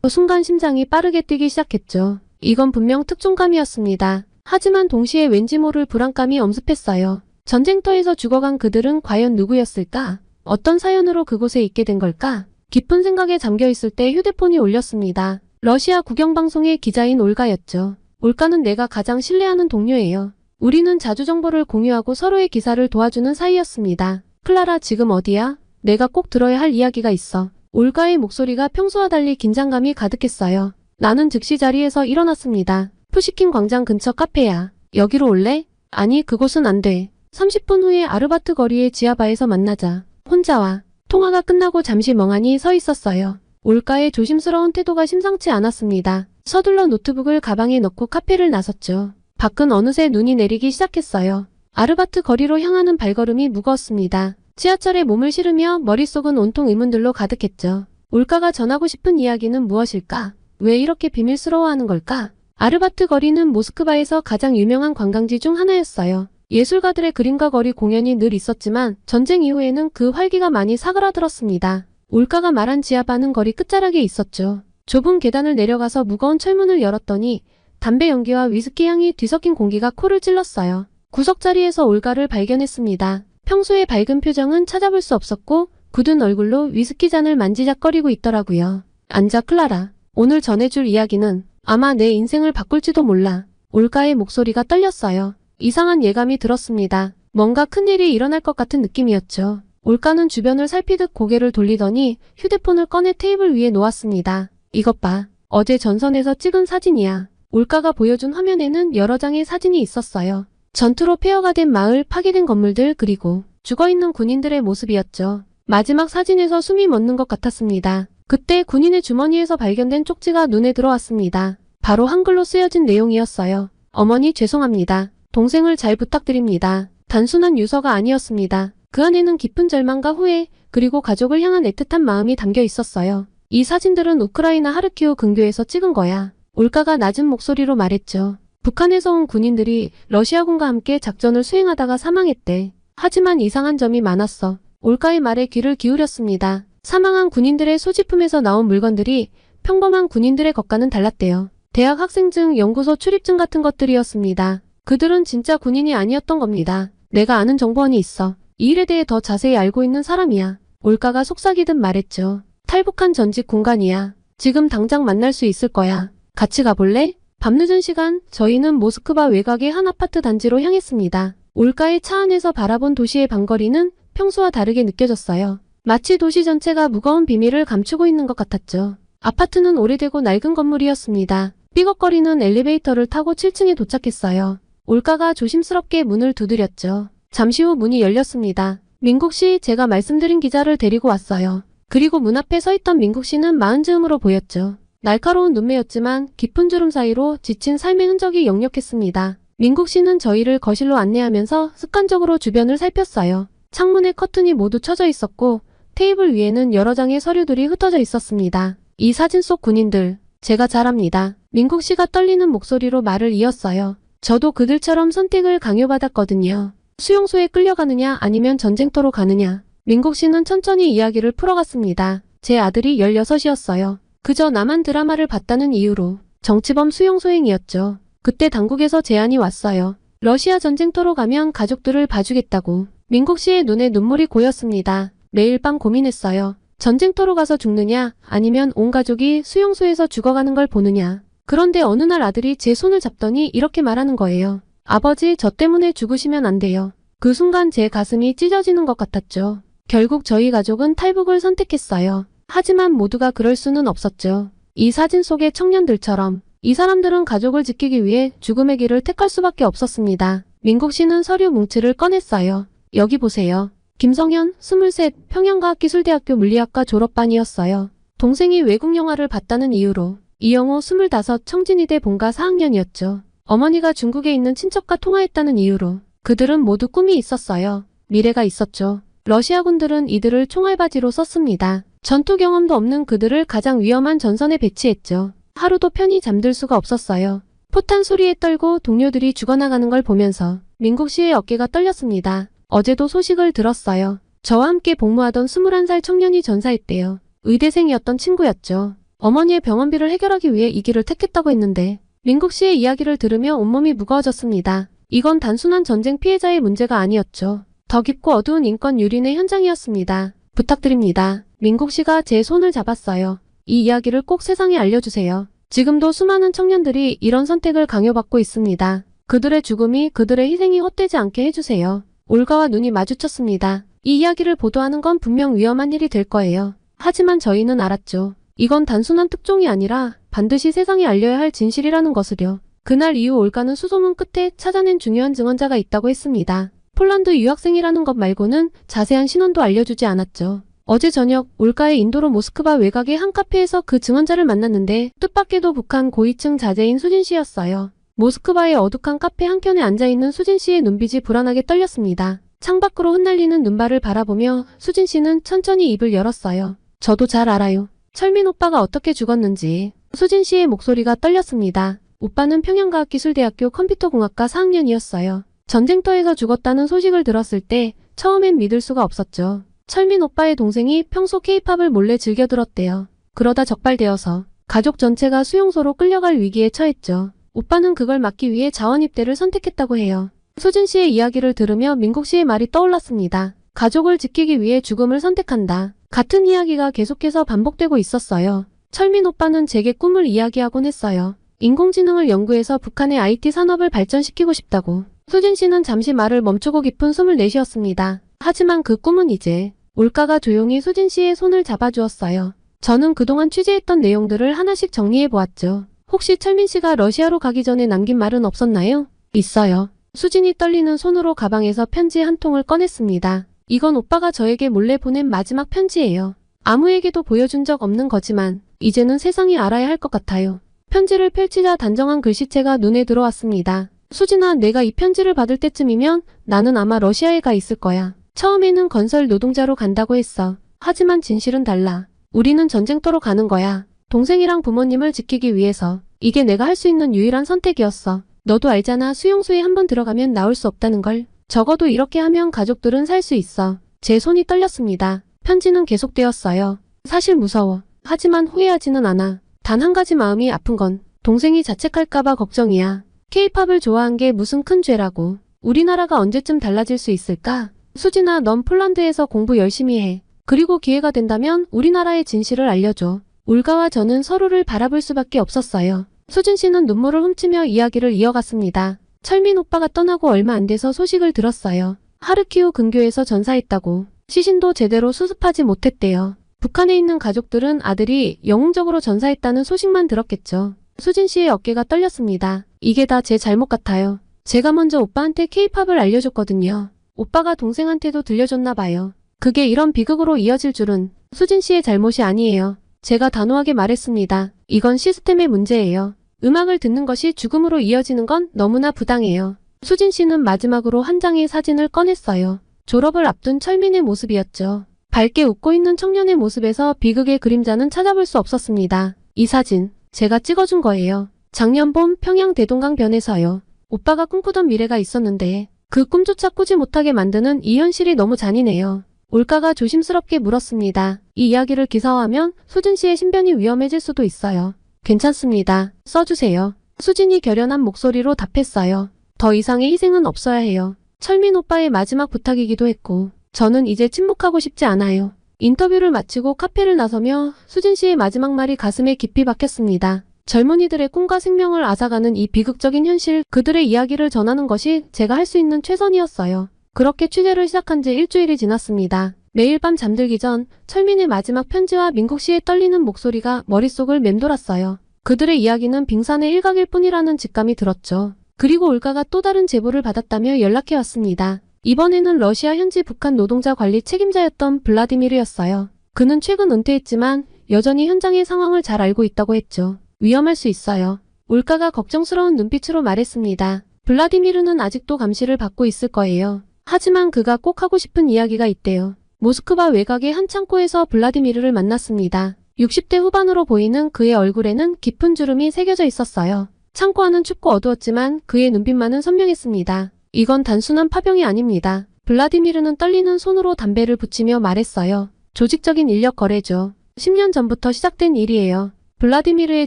순간 심장이 빠르게 뛰기 시작했죠. 이건 분명 특종감이었습니다. 하지만 동시에 왠지 모를 불안감이 엄습했어요. 전쟁터에서 죽어간 그들은 과연 누구였을까? 어떤 사연으로 그곳에 있게 된 걸까? 깊은 생각에 잠겨 있을 때 휴대폰이 울렸습니다. 러시아 국영방송의 기자인 올가였죠. 올가는 내가 가장 신뢰하는 동료예요. 우리는 자주 정보를 공유하고 서로의 기사를 도와주는 사이였습니다. 클라라, 지금 어디야? 내가 꼭 들어야 할 이야기가 있어. 올가의 목소리가 평소와 달리 긴장감이 가득했어요. 나는 즉시 자리에서 일어났습니다. 푸시킨 광장 근처 카페야. 여기로 올래? 아니, 그곳은 안 돼. 30분 후에 아르바트 거리의 지하바에서 만나자. 혼자 와. 통화가 끝나고 잠시 멍하니 서 있었어요. 올가의 조심스러운 태도가 심상치 않았습니다. 서둘러 노트북을 가방에 넣고 카페를 나섰죠. 밖은 어느새 눈이 내리기 시작했어요. 아르바트 거리로 향하는 발걸음이 무거웠습니다. 지하철에 몸을 실으며 머릿속은 온통 의문들로 가득했죠. 올가가 전하고 싶은 이야기는 무엇일까? 왜 이렇게 비밀스러워하는 걸까? 아르바트 거리는 모스크바에서 가장 유명한 관광지 중 하나였어요. 예술가들의 그림과 거리 공연이 늘 있었지만 전쟁 이후에는 그 활기가 많이 사그라들었습니다. 올가가 말한 지하바는 거리 끝자락에 있었죠. 좁은 계단을 내려가서 무거운 철문을 열었더니 담배 연기와 위스키 향이 뒤섞인 공기가 코를 찔렀어요. 구석자리에서 올가를 발견했습니다. 평소의 밝은 표정은 찾아볼 수 없었고 굳은 얼굴로 위스키 잔을 만지작거리고 있더라고요. 앉아, 클라라. 오늘 전해줄 이야기는 아마 내 인생을 바꿀지도 몰라. 올가의 목소리가 떨렸어요. 이상한 예감이 들었습니다. 뭔가 큰일이 일어날 것 같은 느낌이었죠. 올가는 주변을 살피듯 고개를 돌리더니 휴대폰을 꺼내 테이블 위에 놓았습니다. 이것 봐. 어제 전선에서 찍은 사진이야. 올가가 보여준 화면에는 여러 장의 사진이 있었어요. 전투로 폐허가 된 마을, 파괴된 건물들, 그리고 죽어있는 군인들의 모습이었죠. 마지막 사진에서 숨이 멎는 것 같았습니다. 그때 군인의 주머니에서 발견된 쪽지가 눈에 들어왔습니다. 바로 한글로 쓰여진 내용이었어요. 어머니, 죄송합니다. 동생을 잘 부탁드립니다. 단순한 유서가 아니었습니다. 그 안에는 깊은 절망과 후회, 그리고 가족을 향한 애틋한 마음이 담겨 있었어요. 이 사진들은 우크라이나 하르키우 근교에서 찍은 거야. 올가가 낮은 목소리로 말했죠. 북한에서 온 군인들이 러시아군과 함께 작전을 수행하다가 사망했대. 하지만 이상한 점이 많았어. 올가의 말에 귀를 기울였습니다. 사망한 군인들의 소지품에서 나온 물건들이 평범한 군인들의 것과는 달랐대요. 대학 학생증, 연구소 출입증 같은 것들이었습니다. 그들은 진짜 군인이 아니었던 겁니다. 내가 아는 정보원이 있어. 이 일에 대해 더 자세히 알고 있는 사람이야. 올가가 속삭이듯 말했죠. 탈북한 전직 군관이야. 지금 당장 만날 수 있을 거야. 같이 가볼래? 밤늦은 시간, 저희는 모스크바 외곽의 한 아파트 단지로 향했습니다. 올가의 차 안에서 바라본 도시의 방거리는 평소와 다르게 느껴졌어요. 마치 도시 전체가 무거운 비밀을 감추고 있는 것 같았죠. 아파트는 오래되고 낡은 건물이었습니다. 삐걱거리는 엘리베이터를 타고 7층에 도착했어요. 올가가 조심스럽게 문을 두드렸죠. 잠시 후 문이 열렸습니다. 민국 씨, 제가 말씀드린 기자를 데리고 왔어요. 그리고 문 앞에 서 있던 민국 씨는 마흔 즈음으로 보였죠. 날카로운 눈매였지만 깊은 주름 사이로 지친 삶의 흔적이 역력했습니다. 민국 씨는 저희를 거실로 안내하면서 습관적으로 주변을 살폈어요. 창문에 커튼이 모두 쳐져 있었고 테이블 위에는 여러 장의 서류들이 흩어져 있었습니다. 이 사진 속 군인들, 제가 잘 압니다. 민국 씨가 떨리는 목소리로 말을 이었어요. 저도 그들처럼 선택을 강요받았거든요. 수용소에 끌려가느냐 아니면 전쟁터로 가느냐. 민국 씨는 천천히 이야기를 풀어갔습니다. 제 아들이 16이었어요. 그저 남한 드라마를 봤다는 이유로. 정치범 수용소행이었죠. 그때 당국에서 제안이 왔어요. 러시아 전쟁터로 가면 가족들을 봐주겠다고. 민국 씨의 눈에 눈물이 고였습니다. 매일 밤 고민했어요. 전쟁터로 가서 죽느냐 아니면 온 가족이 수용소에서 죽어가는 걸 보느냐. 그런데 어느 날 아들이 제 손을 잡더니 이렇게 말하는 거예요. 아버지, 저 때문에 죽으시면 안 돼요. 그 순간 제 가슴이 찢어지는 것 같았죠. 결국 저희 가족은 탈북을 선택했어요. 하지만 모두가 그럴 수는 없었죠. 이 사진 속의 청년들처럼 이 사람들은 가족을 지키기 위해 죽음의 길을 택할 수밖에 없었습니다. 민국 씨는 서류 뭉치를 꺼냈어요. 여기 보세요. 김성현, 23, 평양과학기술대학교 물리학과 졸업반이었어요. 동생이 외국 영화를 봤다는 이유로 이영호 25 청진이대 본가 4학년이었죠. 어머니가 중국에 있는 친척과 통화했다는 이유로 그들은 모두 꿈이 있었어요. 미래가 있었죠. 러시아군들은 이들을 총알바지로 썼습니다. 전투 경험도 없는 그들을 가장 위험한 전선에 배치했죠. 하루도 편히 잠들 수가 없었어요. 포탄 소리에 떨고 동료들이 죽어나가는 걸 보면서 민국 씨의 어깨가 떨렸습니다. 어제도 소식을 들었어요. 저와 함께 복무하던 21살 청년이 전사했대요. 의대생이었던 친구였죠. 어머니의 병원비를 해결하기 위해 이 길을 택했다고 했는데 민국 씨의 이야기를 들으며 온몸이 무거워졌습니다. 이건 단순한 전쟁 피해자의 문제가 아니었죠. 더 깊고 어두운 인권 유린의 현장이었습니다. 부탁드립니다. 민국 씨가 제 손을 잡았어요. 이 이야기를 꼭 세상에 알려주세요. 지금도 수많은 청년들이 이런 선택을 강요받고 있습니다. 그들의 죽음이, 그들의 희생이 헛되지 않게 해주세요. 올가와 눈이 마주쳤습니다. 이 이야기를 보도하는 건 분명 위험한 일이 될 거예요. 하지만 저희는 알았죠. 이건 단순한 특종이 아니라 반드시 세상에 알려야 할 진실이라는 것을요. 그날 이후 올가는 수소문 끝에 찾아낸 중요한 증언자가 있다고 했습니다. 폴란드 유학생이라는 것 말고는 자세한 신원도 알려주지 않았죠. 어제 저녁 올가의 인도로 모스크바 외곽의 한 카페에서 그 증언자를 만났는데 뜻밖에도 북한 고위층 자제인 수진 씨였어요. 모스크바의 어둑한 카페 한켠에 앉아있는 수진 씨의 눈빛이 불안하게 떨렸습니다. 창밖으로 흩날리는 눈발을 바라보며 수진 씨는 천천히 입을 열었어요. 저도 잘 알아요. 철민 오빠가 어떻게 죽었는지. 수진 씨의 목소리가 떨렸습니다. 오빠는 평양과학기술대학교 컴퓨터공학과 4학년이었어요. 전쟁터에서 죽었다는 소식을 들었을 때 처음엔 믿을 수가 없었죠. 철민 오빠의 동생이 평소 케이팝을 몰래 즐겨 들었대요. 그러다 적발되어서 가족 전체가 수용소로 끌려갈 위기에 처했죠. 오빠는 그걸 막기 위해 자원입대를 선택했다고 해요. 수진 씨의 이야기를 들으며 민국 씨의 말이 떠올랐습니다. 가족을 지키기 위해 죽음을 선택한다. 같은 이야기가 계속해서 반복되고 있었어요. 철민 오빠는 제게 꿈을 이야기하곤 했어요. 인공지능을 연구해서 북한의 IT 산업을 발전시키고 싶다고. 수진 씨는 잠시 말을 멈추고 깊은 숨을 내쉬었습니다. 하지만 그 꿈은 이제 올가가 조용히 수진 씨의 손을 잡아주었어요. 저는 그동안 취재했던 내용들을 하나씩 정리해보았죠. 혹시 철민 씨가 러시아로 가기 전에 남긴 말은 없었나요? 있어요. 수진이 떨리는 손으로 가방에서 편지 한 통을 꺼냈습니다. 이건 오빠가 저에게 몰래 보낸 마지막 편지예요. 아무에게도 보여준 적 없는 거지만 이제는 세상이 알아야 할 것 같아요. 편지를 펼치자 단정한 글씨체가 눈에 들어왔습니다. 수진아, 내가 이 편지를 받을 때쯤이면 나는 아마 러시아에 가 있을 거야. 처음에는 건설 노동자로 간다고 했어. 하지만 진실은 달라. 우리는 전쟁터로 가는 거야. 동생이랑 부모님을 지키기 위해서. 이게 내가 할 수 있는 유일한 선택이었어. 너도 알잖아. 수용소에 한번 들어가면 나올 수 없다는 걸. 적어도 이렇게 하면 가족들은 살 수 있어. 제 손이 떨렸습니다. 편지는 계속되었어요. 사실 무서워. 하지만 후회하지는 않아. 단 한 가지 마음이 아픈 건 동생이 자책할까봐 걱정이야. 케이팝을 좋아한 게 무슨 큰 죄라고. 우리나라가 언제쯤 달라질 수 있을까? 수진아, 넌 폴란드에서 공부 열심히 해. 그리고 기회가 된다면 우리나라의 진실을 알려줘. 올가와 저는 서로를 바라볼 수밖에 없었어요. 수진 씨는 눈물을 훔치며 이야기를 이어갔습니다. 철민 오빠가 떠나고 얼마 안 돼서 소식을 들었어요. 하르키우 근교에서 전사했다고. 시신도 제대로 수습하지 못했대요. 북한에 있는 가족들은 아들이 영웅적으로 전사했다는 소식만 들었겠죠. 수진 씨의 어깨가 떨렸습니다. 이게 다 제 잘못 같아요. 제가 먼저 오빠한테 케이팝을 알려줬거든요. 오빠가 동생한테도 들려줬나 봐요. 그게 이런 비극으로 이어질 줄은. 수진 씨의 잘못이 아니에요. 제가 단호하게 말했습니다. 이건 시스템의 문제예요. 음악을 듣는 것이 죽음으로 이어지는 건 너무나 부당해요. 수진 씨는 마지막으로 한 장의 사진을 꺼냈어요. 졸업을 앞둔 철민의 모습이었죠. 밝게 웃고 있는 청년의 모습에서 비극의 그림자는 찾아볼 수 없었습니다. 이 사진, 제가 찍어준 거예요. 작년 봄 평양 대동강변에서요. 오빠가 꿈꾸던 미래가 있었는데 그 꿈조차 꾸지 못하게 만드는 이 현실이 너무 잔인해요. 올가가 조심스럽게 물었습니다. 이 이야기를 기사화하면 수진 씨의 신변이 위험해질 수도 있어요. 괜찮습니다. 써주세요. 수진이 결연한 목소리로 답했어요. 더 이상의 희생은 없어야 해요. 철민 오빠의 마지막 부탁이기도 했고 저는 이제 침묵하고 싶지 않아요. 인터뷰를 마치고 카페를 나서며 수진 씨의 마지막 말이 가슴에 깊이 박혔습니다. 젊은이들의 꿈과 생명을 앗아가는 이 비극적인 현실, 그들의 이야기를 전하는 것이 제가 할 수 있는 최선이었어요. 그렇게 취재를 시작한 지 일주일이 지났습니다. 매일 밤 잠들기 전 철민의 마지막 편지와 민국 씨의 떨리는 목소리가 머릿속을 맴돌았어요. 그들의 이야기는 빙산의 일각일 뿐이라는 직감이 들었죠. 그리고 올가가 또 다른 제보를 받았다며 연락해왔습니다. 이번에는 러시아 현지 북한 노동자 관리 책임자였던 블라디미르였어요. 그는 최근 은퇴했지만 여전히 현장의 상황을 잘 알고 있다고 했죠. 위험할 수 있어요. 울가가 걱정스러운 눈빛으로 말했습니다. 블라디미르는 아직도 감시를 받고 있을 거예요. 하지만 그가 꼭 하고 싶은 이야기가 있대요. 모스크바 외곽의 한 창고에서 블라디미르를 만났습니다. 60대 후반으로 보이는 그의 얼굴에는 깊은 주름이 새겨져 있었어요. 창고 안은 춥고 어두웠지만 그의 눈빛만은 선명했습니다. 이건 단순한 파병이 아닙니다. 블라디미르는 떨리는 손으로 담배를 붙이며 말했어요. 조직적인 인력 거래죠. 10년 전부터 시작된 일이에요. 블라디미르의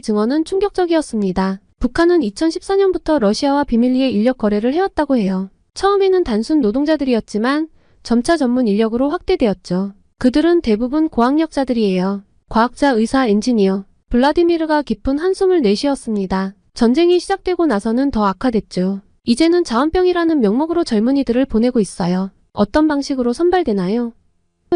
증언은 충격적이었습니다. 북한은 2014년부터 러시아와 비밀리에 인력 거래를 해왔다고 해요. 처음에는 단순 노동자들이었지만 점차 전문 인력으로 확대되었죠. 그들은 대부분 고학력자들이에요. 과학자, 의사, 엔지니어. 블라디미르가 깊은 한숨을 내쉬었습니다. 전쟁이 시작되고 나서는 더 악화됐죠. 이제는 자원병이라는 명목으로 젊은이들을 보내고 있어요. 어떤 방식으로 선발되나요?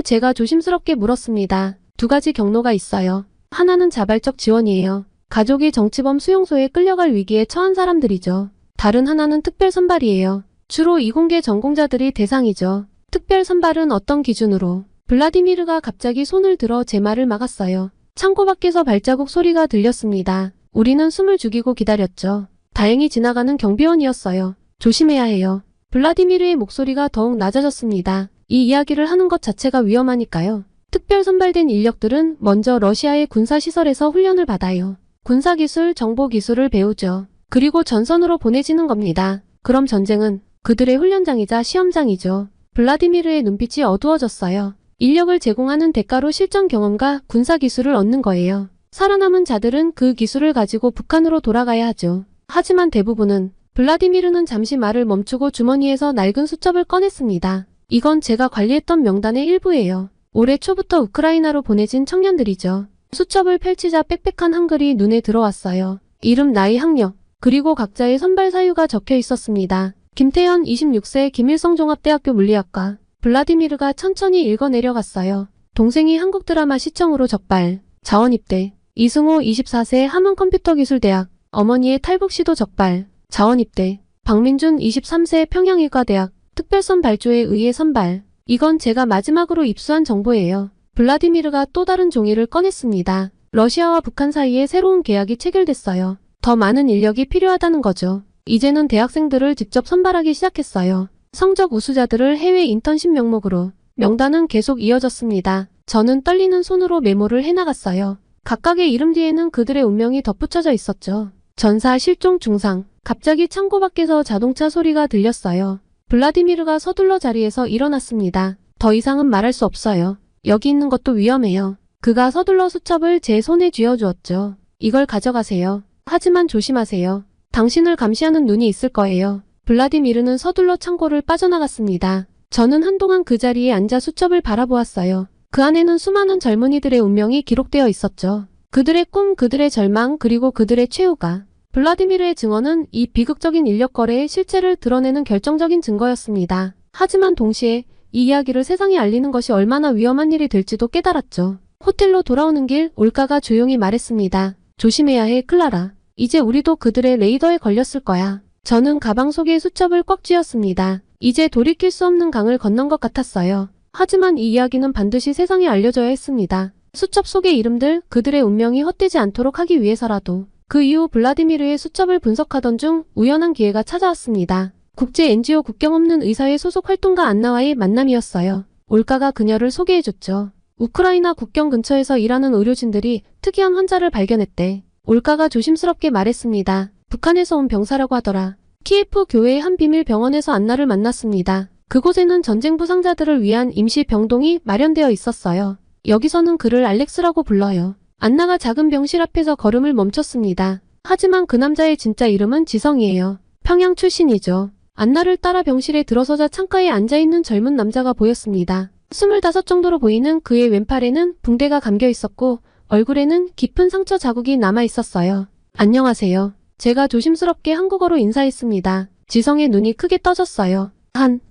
제가 조심스럽게 물었습니다. 두 가지 경로가 있어요. 하나는 자발적 지원이에요. 가족이 정치범 수용소에 끌려갈 위기에 처한 사람들이죠. 다른 하나는 특별 선발이에요. 주로 이공계 전공자들이 대상이죠. 특별 선발은 어떤 기준으로? 블라디미르가 갑자기 손을 들어 제 말을 막았어요. 창고 밖에서 발자국 소리가 들렸습니다. 우리는 숨을 죽이고 기다렸죠. 다행히 지나가는 경비원이었어요. 조심해야 해요. 블라디미르의 목소리가 더욱 낮아졌습니다. 이 이야기를 하는 것 자체가 위험하니까요. 특별 선발된 인력들은 먼저 러시아의 군사시설에서 훈련을 받아요. 군사기술, 정보기술을 배우죠. 그리고 전선으로 보내지는 겁니다. 그럼 전쟁은 그들의 훈련장이자 시험장이죠. 블라디미르의 눈빛이 어두워졌어요. 인력을 제공하는 대가로 실전 경험과 군사기술을 얻는 거예요. 살아남은 자들은 그 기술을 가지고 북한으로 돌아가야 하죠. 하지만 대부분은 블라디미르는 잠시 말을 멈추고 주머니에서 낡은 수첩을 꺼냈습니다. 이건 제가 관리했던 명단의 일부예요. 올해 초부터 우크라이나로 보내진 청년들이죠. 수첩을 펼치자 빽빽한 한글이 눈에 들어왔어요. 이름, 나이, 학력, 그리고 각자의 선발 사유가 적혀 있었습니다. 김태현 26세 김일성종합대학교 물리학과. 블라디미르가 천천히 읽어내려갔어요. 동생이 한국 드라마 시청으로 적발. 자원입대. 이승호 24세 함흥컴퓨터기술대학. 어머니의 탈북시도 적발. 자원입대. 박민준 23세 평양의과대학. 특별선 발조에 의해 선발. 이건 제가 마지막으로 입수한 정보예요. 블라디미르가 또 다른 종이를 꺼냈습니다. 러시아와 북한 사이에 새로운 계약이 체결됐어요. 더 많은 인력이 필요하다는 거죠. 이제는 대학생들을 직접 선발하기 시작했어요. 성적 우수자들을 해외 인턴십 명목으로. 명단은 계속 이어졌습니다. 저는 떨리는 손으로 메모를 해나갔어요. 각각의 이름 뒤에는 그들의 운명이 덧붙여져 있었죠. 전사, 실종, 중상. 갑자기 창고 밖에서 자동차 소리가 들렸어요. 블라디미르가 서둘러 자리에서 일어났습니다. 더 이상은 말할 수 없어요. 여기 있는 것도 위험해요. 그가 서둘러 수첩을 제 손에 쥐어주었죠. 이걸 가져가세요. 하지만 조심하세요. 당신을 감시하는 눈이 있을 거예요. 블라디미르는 서둘러 창고를 빠져나갔습니다. 저는 한동안 그 자리에 앉아 수첩을 바라보았어요. 그 안에는 수많은 젊은이들의 운명이 기록되어 있었죠. 그들의 꿈, 그들의 절망, 그리고 그들의 최후가. 블라디미르의 증언은 이 비극적인 인력 거래의 실체를 드러내는 결정적인 증거였습니다. 하지만 동시에 이 이야기를 세상에 알리는 것이 얼마나 위험한 일이 될지도 깨달았죠. 호텔로 돌아오는 길 올가가 조용히 말했습니다. 조심해야 해, 클라라. 이제 우리도 그들의 레이더에 걸렸을 거야. 저는 가방 속에 수첩을 꽉 쥐었습니다. 이제 돌이킬 수 없는 강을 건넌 것 같았어요. 하지만 이 이야기는 반드시 세상에 알려져야 했습니다. 수첩 속의 이름들, 그들의 운명이 헛되지 않도록 하기 위해서라도. 그 이후 블라디미르의 수첩을 분석하던 중 우연한 기회가 찾아왔습니다. 국제 NGO 국경 없는 의사회 소속 활동가 안나와의 만남이었어요. 올가가 그녀를 소개해줬죠. 우크라이나 국경 근처에서 일하는 의료진들이 특이한 환자를 발견했대. 올가가 조심스럽게 말했습니다. 북한에서 온 병사라고 하더라. 키예프 교회의 한 비밀 병원에서 안나를 만났습니다. 그곳에는 전쟁 부상자들을 위한 임시 병동이 마련되어 있었어요. 여기서는 그를 알렉스라고 불러요. 안나가 작은 병실 앞에서 걸음을 멈췄습니다. 하지만 그 남자의 진짜 이름은 지성이에요. 평양 출신이죠. 안나를 따라 병실에 들어서자 창가에 앉아있는 젊은 남자가 보였습니다. 25 정도로 보이는 그의 왼팔에는 붕대가 감겨 있었고 얼굴에는 깊은 상처 자국이 남아 있었어요. 안녕하세요. 제가 조심스럽게 한국어로 인사했습니다. 지성의 눈이 크게 떠졌어요.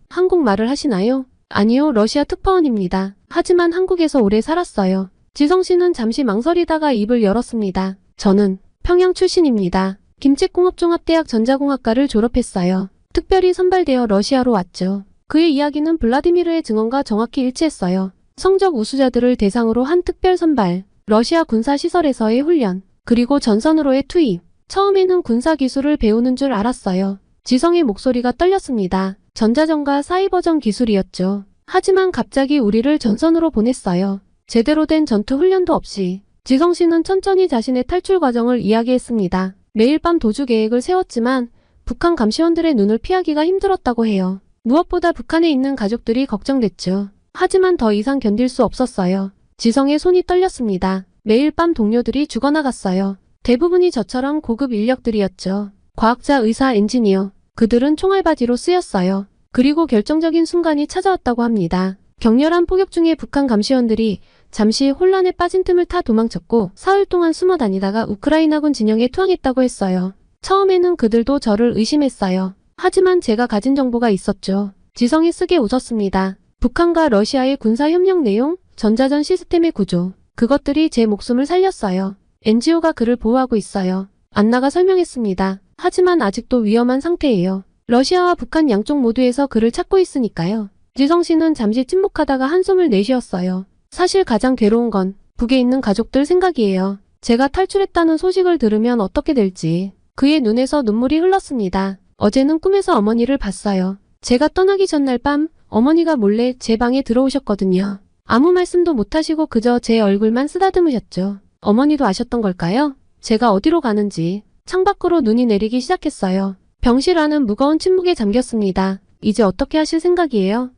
한국말을 하시나요? 아니요, 러시아 특파원입니다. 하지만 한국에서 오래 살았어요. 지성 씨는 잠시 망설이다가 입을 열었습니다. 저는 평양 출신입니다. 김책공업종합대학 전자공학과를 졸업했어요. 특별히 선발되어 러시아로 왔죠. 그의 이야기는 블라디미르의 증언과 정확히 일치했어요. 성적 우수자들을 대상으로 한 특별 선발. 러시아 군사시설에서의 훈련, 그리고 전선으로의 투입. 처음에는 군사 기술을 배우는 줄 알았어요. 지성의 목소리가 떨렸습니다. 전자전과 사이버전 기술이었죠. 하지만 갑자기 우리를 전선으로 보냈어요. 제대로 된 전투 훈련도 없이. 지성 씨는 천천히 자신의 탈출 과정을 이야기했습니다. 매일 밤 도주 계획을 세웠지만 북한 감시원들의 눈을 피하기가 힘들었다고 해요. 무엇보다 북한에 있는 가족들이 걱정됐죠. 하지만 더 이상 견딜 수 없었어요. 지성의 손이 떨렸습니다. 매일 밤 동료들이 죽어나갔어요. 대부분이 저처럼 고급 인력들이었죠. 과학자, 의사, 엔지니어. 그들은 총알바지로 쓰였어요. 그리고 결정적인 순간이 찾아왔다고 합니다. 격렬한 포격 중에 북한 감시원들이 잠시 혼란에 빠진 틈을 타 도망쳤고 사흘 동안 숨어 다니다가 우크라이나군 진영에 투항했다고 했어요. 처음에는 그들도 저를 의심했어요. 하지만 제가 가진 정보가 있었죠. 지성이 쓰게 웃었습니다. 북한과 러시아의 군사협력 내용, 전자전 시스템의 구조. 그것들이 제 목숨을 살렸어요. NGO가 그를 보호하고 있어요. 안나가 설명했습니다. 하지만 아직도 위험한 상태예요. 러시아와 북한 양쪽 모두에서 그를 찾고 있으니까요. 지성 씨는 잠시 침묵하다가 한숨을 내쉬었어요. 사실 가장 괴로운 건 북에 있는 가족들 생각이에요. 제가 탈출했다는 소식을 들으면 어떻게 될지. 그의 눈에서 눈물이 흘렀습니다. 어제는 꿈에서 어머니를 봤어요. 제가 떠나기 전날 밤 어머니가 몰래 제 방에 들어오셨거든요. 아무 말씀도 못하시고 그저 제 얼굴만 쓰다듬으셨죠. 어머니도 아셨던 걸까요? 제가 어디로 가는지. 창밖으로 눈이 내리기 시작했어요. 병실 안은 무거운 침묵에 잠겼습니다. 이제 어떻게 하실 생각이에요?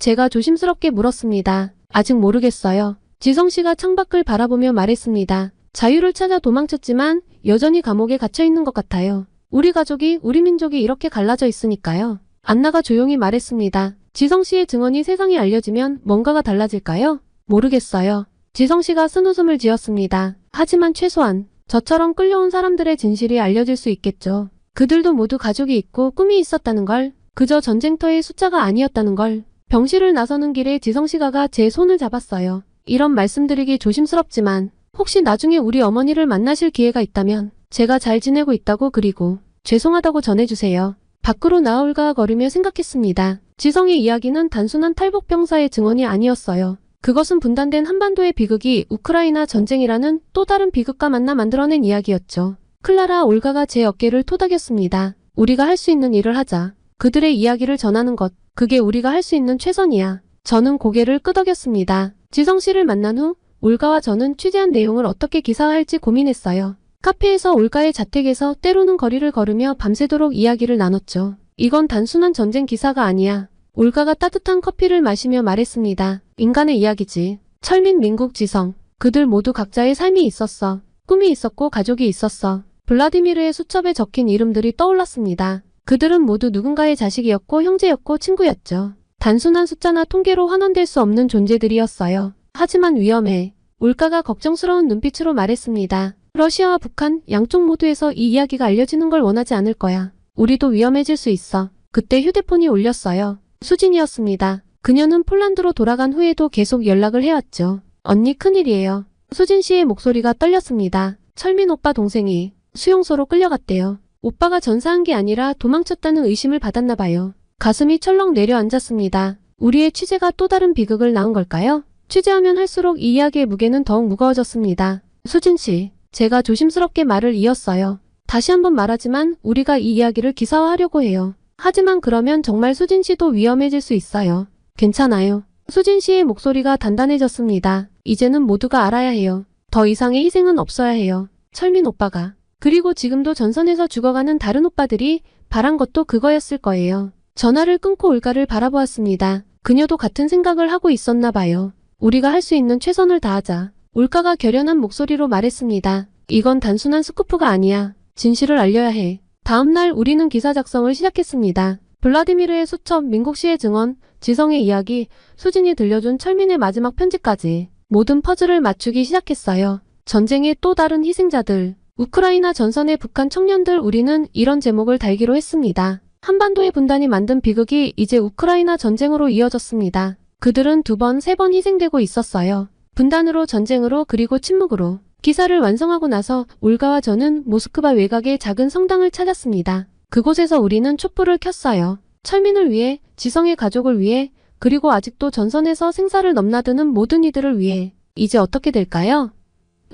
제가 조심스럽게 물었습니다. 아직 모르겠어요. 지성 씨가 창밖을 바라보며 말했습니다. 자유를 찾아 도망쳤지만 여전히 감옥에 갇혀 있는 것 같아요. 우리 가족이, 우리 민족이 이렇게 갈라져 있으니까요. 안나가 조용히 말했습니다. 지성 씨의 증언이 세상에 알려지면 뭔가가 달라질까요? 모르겠어요. 지성 씨가 쓴웃음을 지었습니다. 하지만 최소한 저처럼 끌려온 사람들의 진실이 알려질 수 있겠죠. 그들도 모두 가족이 있고 꿈이 있었다는 걸, 그저 전쟁터의 숫자가 아니었다는 걸. 병실을 나서는 길에 지성 씨가 제 손을 잡았어요. 이런 말씀드리기 조심스럽지만 혹시 나중에 우리 어머니를 만나실 기회가 있다면 제가 잘 지내고 있다고 그리고 죄송하다고 전해주세요. 밖으로 나올까 거리며 생각했습니다. 지성의 이야기는 단순한 탈북병사의 증언이 아니었어요. 그것은 분단된 한반도의 비극이 우크라이나 전쟁이라는 또 다른 비극과 만나 만들어낸 이야기였죠. 클라라, 올가가 제 어깨를 토닥였습니다. 우리가 할 수 있는 일을 하자. 그들의 이야기를 전하는 것, 그게 우리가 할 수 있는 최선이야. 저는 고개를 끄덕였습니다. 지성 씨를 만난 후 올가와 저는 취재한 내용을 어떻게 기사화할지 고민했어요. 카페에서 올가의 자택에서 때로는 거리를 걸으며 밤새도록 이야기를 나눴죠. 이건 단순한 전쟁 기사가 아니야. 올가가 따뜻한 커피를 마시며 말했습니다. 인간의 이야기지. 철민, 민국, 지성. 그들 모두 각자의 삶이 있었어. 꿈이 있었고 가족이 있었어. 블라디미르의 수첩에 적힌 이름들이 떠올랐습니다. 그들은 모두 누군가의 자식이었고 형제였고 친구였죠. 단순한 숫자나 통계로 환원될 수 없는 존재들이었어요. 하지만 위험해. 올가가 걱정스러운 눈빛으로 말했습니다. 러시아와 북한 양쪽 모두에서 이 이야기가 알려지는 걸 원하지 않을 거야. 우리도 위험해질 수 있어. 그때 휴대폰이 울렸어요. 수진이었습니다. 그녀는 폴란드로 돌아간 후에도 계속 연락을 해왔죠. 언니, 큰일이에요. 수진 씨의 목소리가 떨렸습니다. 철민 오빠 동생이 수용소로 끌려갔대요. 오빠가 전사한 게 아니라 도망쳤다는 의심을 받았나 봐요. 가슴이 철렁 내려앉았습니다. 우리의 취재가 또 다른 비극을 낳은 걸까요? 취재하면 할수록 이 이야기의 무게는 더욱 무거워졌습니다. 수진 씨, 제가 조심스럽게 말을 이었어요. 다시 한번 말하지만 우리가 이 이야기를 기사화하려고 해요. 하지만 그러면 정말 수진 씨도 위험해질 수 있어요. 괜찮아요. 수진 씨의 목소리가 단단해졌습니다. 이제는 모두가 알아야 해요. 더 이상의 희생은 없어야 해요. 철민 오빠가. 그리고 지금도 전선에서 죽어가는 다른 오빠들이 바란 것도 그거였을 거예요. 전화를 끊고 올가를 바라보았습니다. 그녀도 같은 생각을 하고 있었나 봐요. 우리가 할 수 있는 최선을 다하자. 올가가 결연한 목소리로 말했습니다. 이건 단순한 스쿠프가 아니야. 진실을 알려야 해. 다음 날 우리는 기사 작성을 시작했습니다. 블라디미르의 수첩, 민국 씨의 증언, 지성의 이야기, 수진이 들려준 철민의 마지막 편지까지 모든 퍼즐을 맞추기 시작했어요. 전쟁의 또 다른 희생자들, 우크라이나 전선의 북한 청년들, 우리는 이런 제목을 달기로 했습니다. 한반도의 분단이 만든 비극이 이제 우크라이나 전쟁으로 이어졌습니다. 그들은 2번, 3번 희생되고 있었어요. 분단으로, 전쟁으로, 그리고 침묵으로. 기사를 완성하고 나서 올가와 저는 모스크바 외곽의 작은 성당을 찾았습니다. 그곳에서 우리는 촛불을 켰어요. 철민을 위해, 지성의 가족을 위해, 그리고 아직도 전선에서 생사를 넘나드는 모든 이들을 위해. 이제 어떻게 될까요?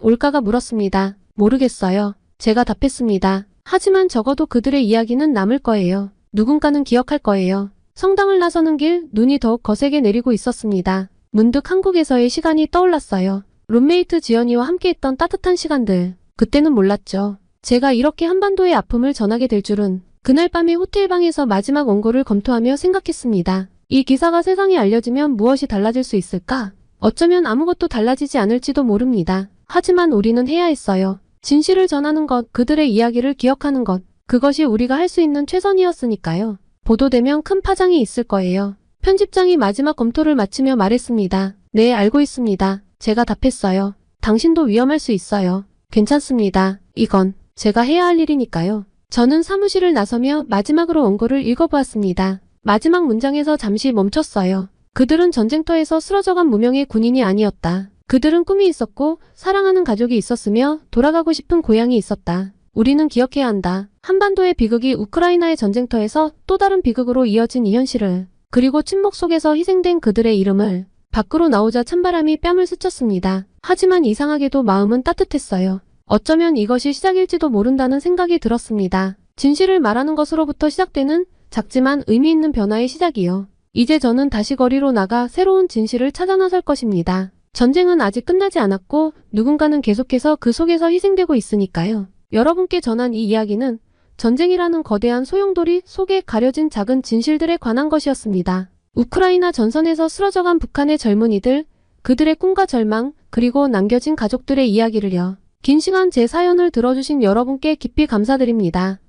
올까가 물었습니다. 모르겠어요. 제가 답했습니다. 하지만 적어도 그들의 이야기는 남을 거예요. 누군가는 기억할 거예요. 성당을 나서는 길 눈이 더욱 거세게 내리고 있었습니다. 문득 한국에서의 시간이 떠올랐어요. 룸메이트 지연이와 함께했던 따뜻한 시간들. 그때는 몰랐죠. 제가 이렇게 한반도의 아픔을 전하게 될 줄은. 그날 밤에 호텔방에서 마지막 원고를 검토하며 생각했습니다. 이 기사가 세상에 알려지면 무엇이 달라질 수 있을까? 어쩌면 아무것도 달라지지 않을지도 모릅니다. 하지만 우리는 해야 했어요. 진실을 전하는 것, 그들의 이야기를 기억하는 것. 그것이 우리가 할 수 있는 최선이었으니까요. 보도되면 큰 파장이 있을 거예요. 편집장이 마지막 검토를 마치며 말했습니다. 네, 알고 있습니다. 제가 답했어요. 당신도 위험할 수 있어요. 괜찮습니다. 이건 제가 해야 할 일이니까요. 저는 사무실을 나서며 마지막으로 원고를 읽어보았습니다. 마지막 문장에서 잠시 멈췄어요. 그들은 전쟁터에서 쓰러져간 무명의 군인이 아니었다. 그들은 꿈이 있었고 사랑하는 가족이 있었으며 돌아가고 싶은 고향이 있었다. 우리는 기억해야 한다. 한반도의 비극이 우크라이나의 전쟁터에서 또 다른 비극으로 이어진 이 현실을, 그리고 침묵 속에서 희생된 그들의 이름을. 밖으로 나오자 찬바람이 뺨을 스쳤습니다. 하지만 이상하게도 마음은 따뜻했어요. 어쩌면 이것이 시작일지도 모른다는 생각이 들었습니다. 진실을 말하는 것으로부터 시작되는 작지만 의미 있는 변화의 시작이요. 이제 저는 다시 거리로 나가 새로운 진실을 찾아 나설 것입니다. 전쟁은 아직 끝나지 않았고 누군가는 계속해서 그 속에서 희생되고 있으니까요. 여러분께 전한 이 이야기는 전쟁이라는 거대한 소용돌이 속에 가려진 작은 진실들에 관한 것이었습니다. 우크라이나 전선에서 쓰러져간 북한의 젊은이들, 그들의 꿈과 절망, 그리고 남겨진 가족들의 이야기를요. 긴 시간 제 사연을 들어주신 여러분께 깊이 감사드립니다.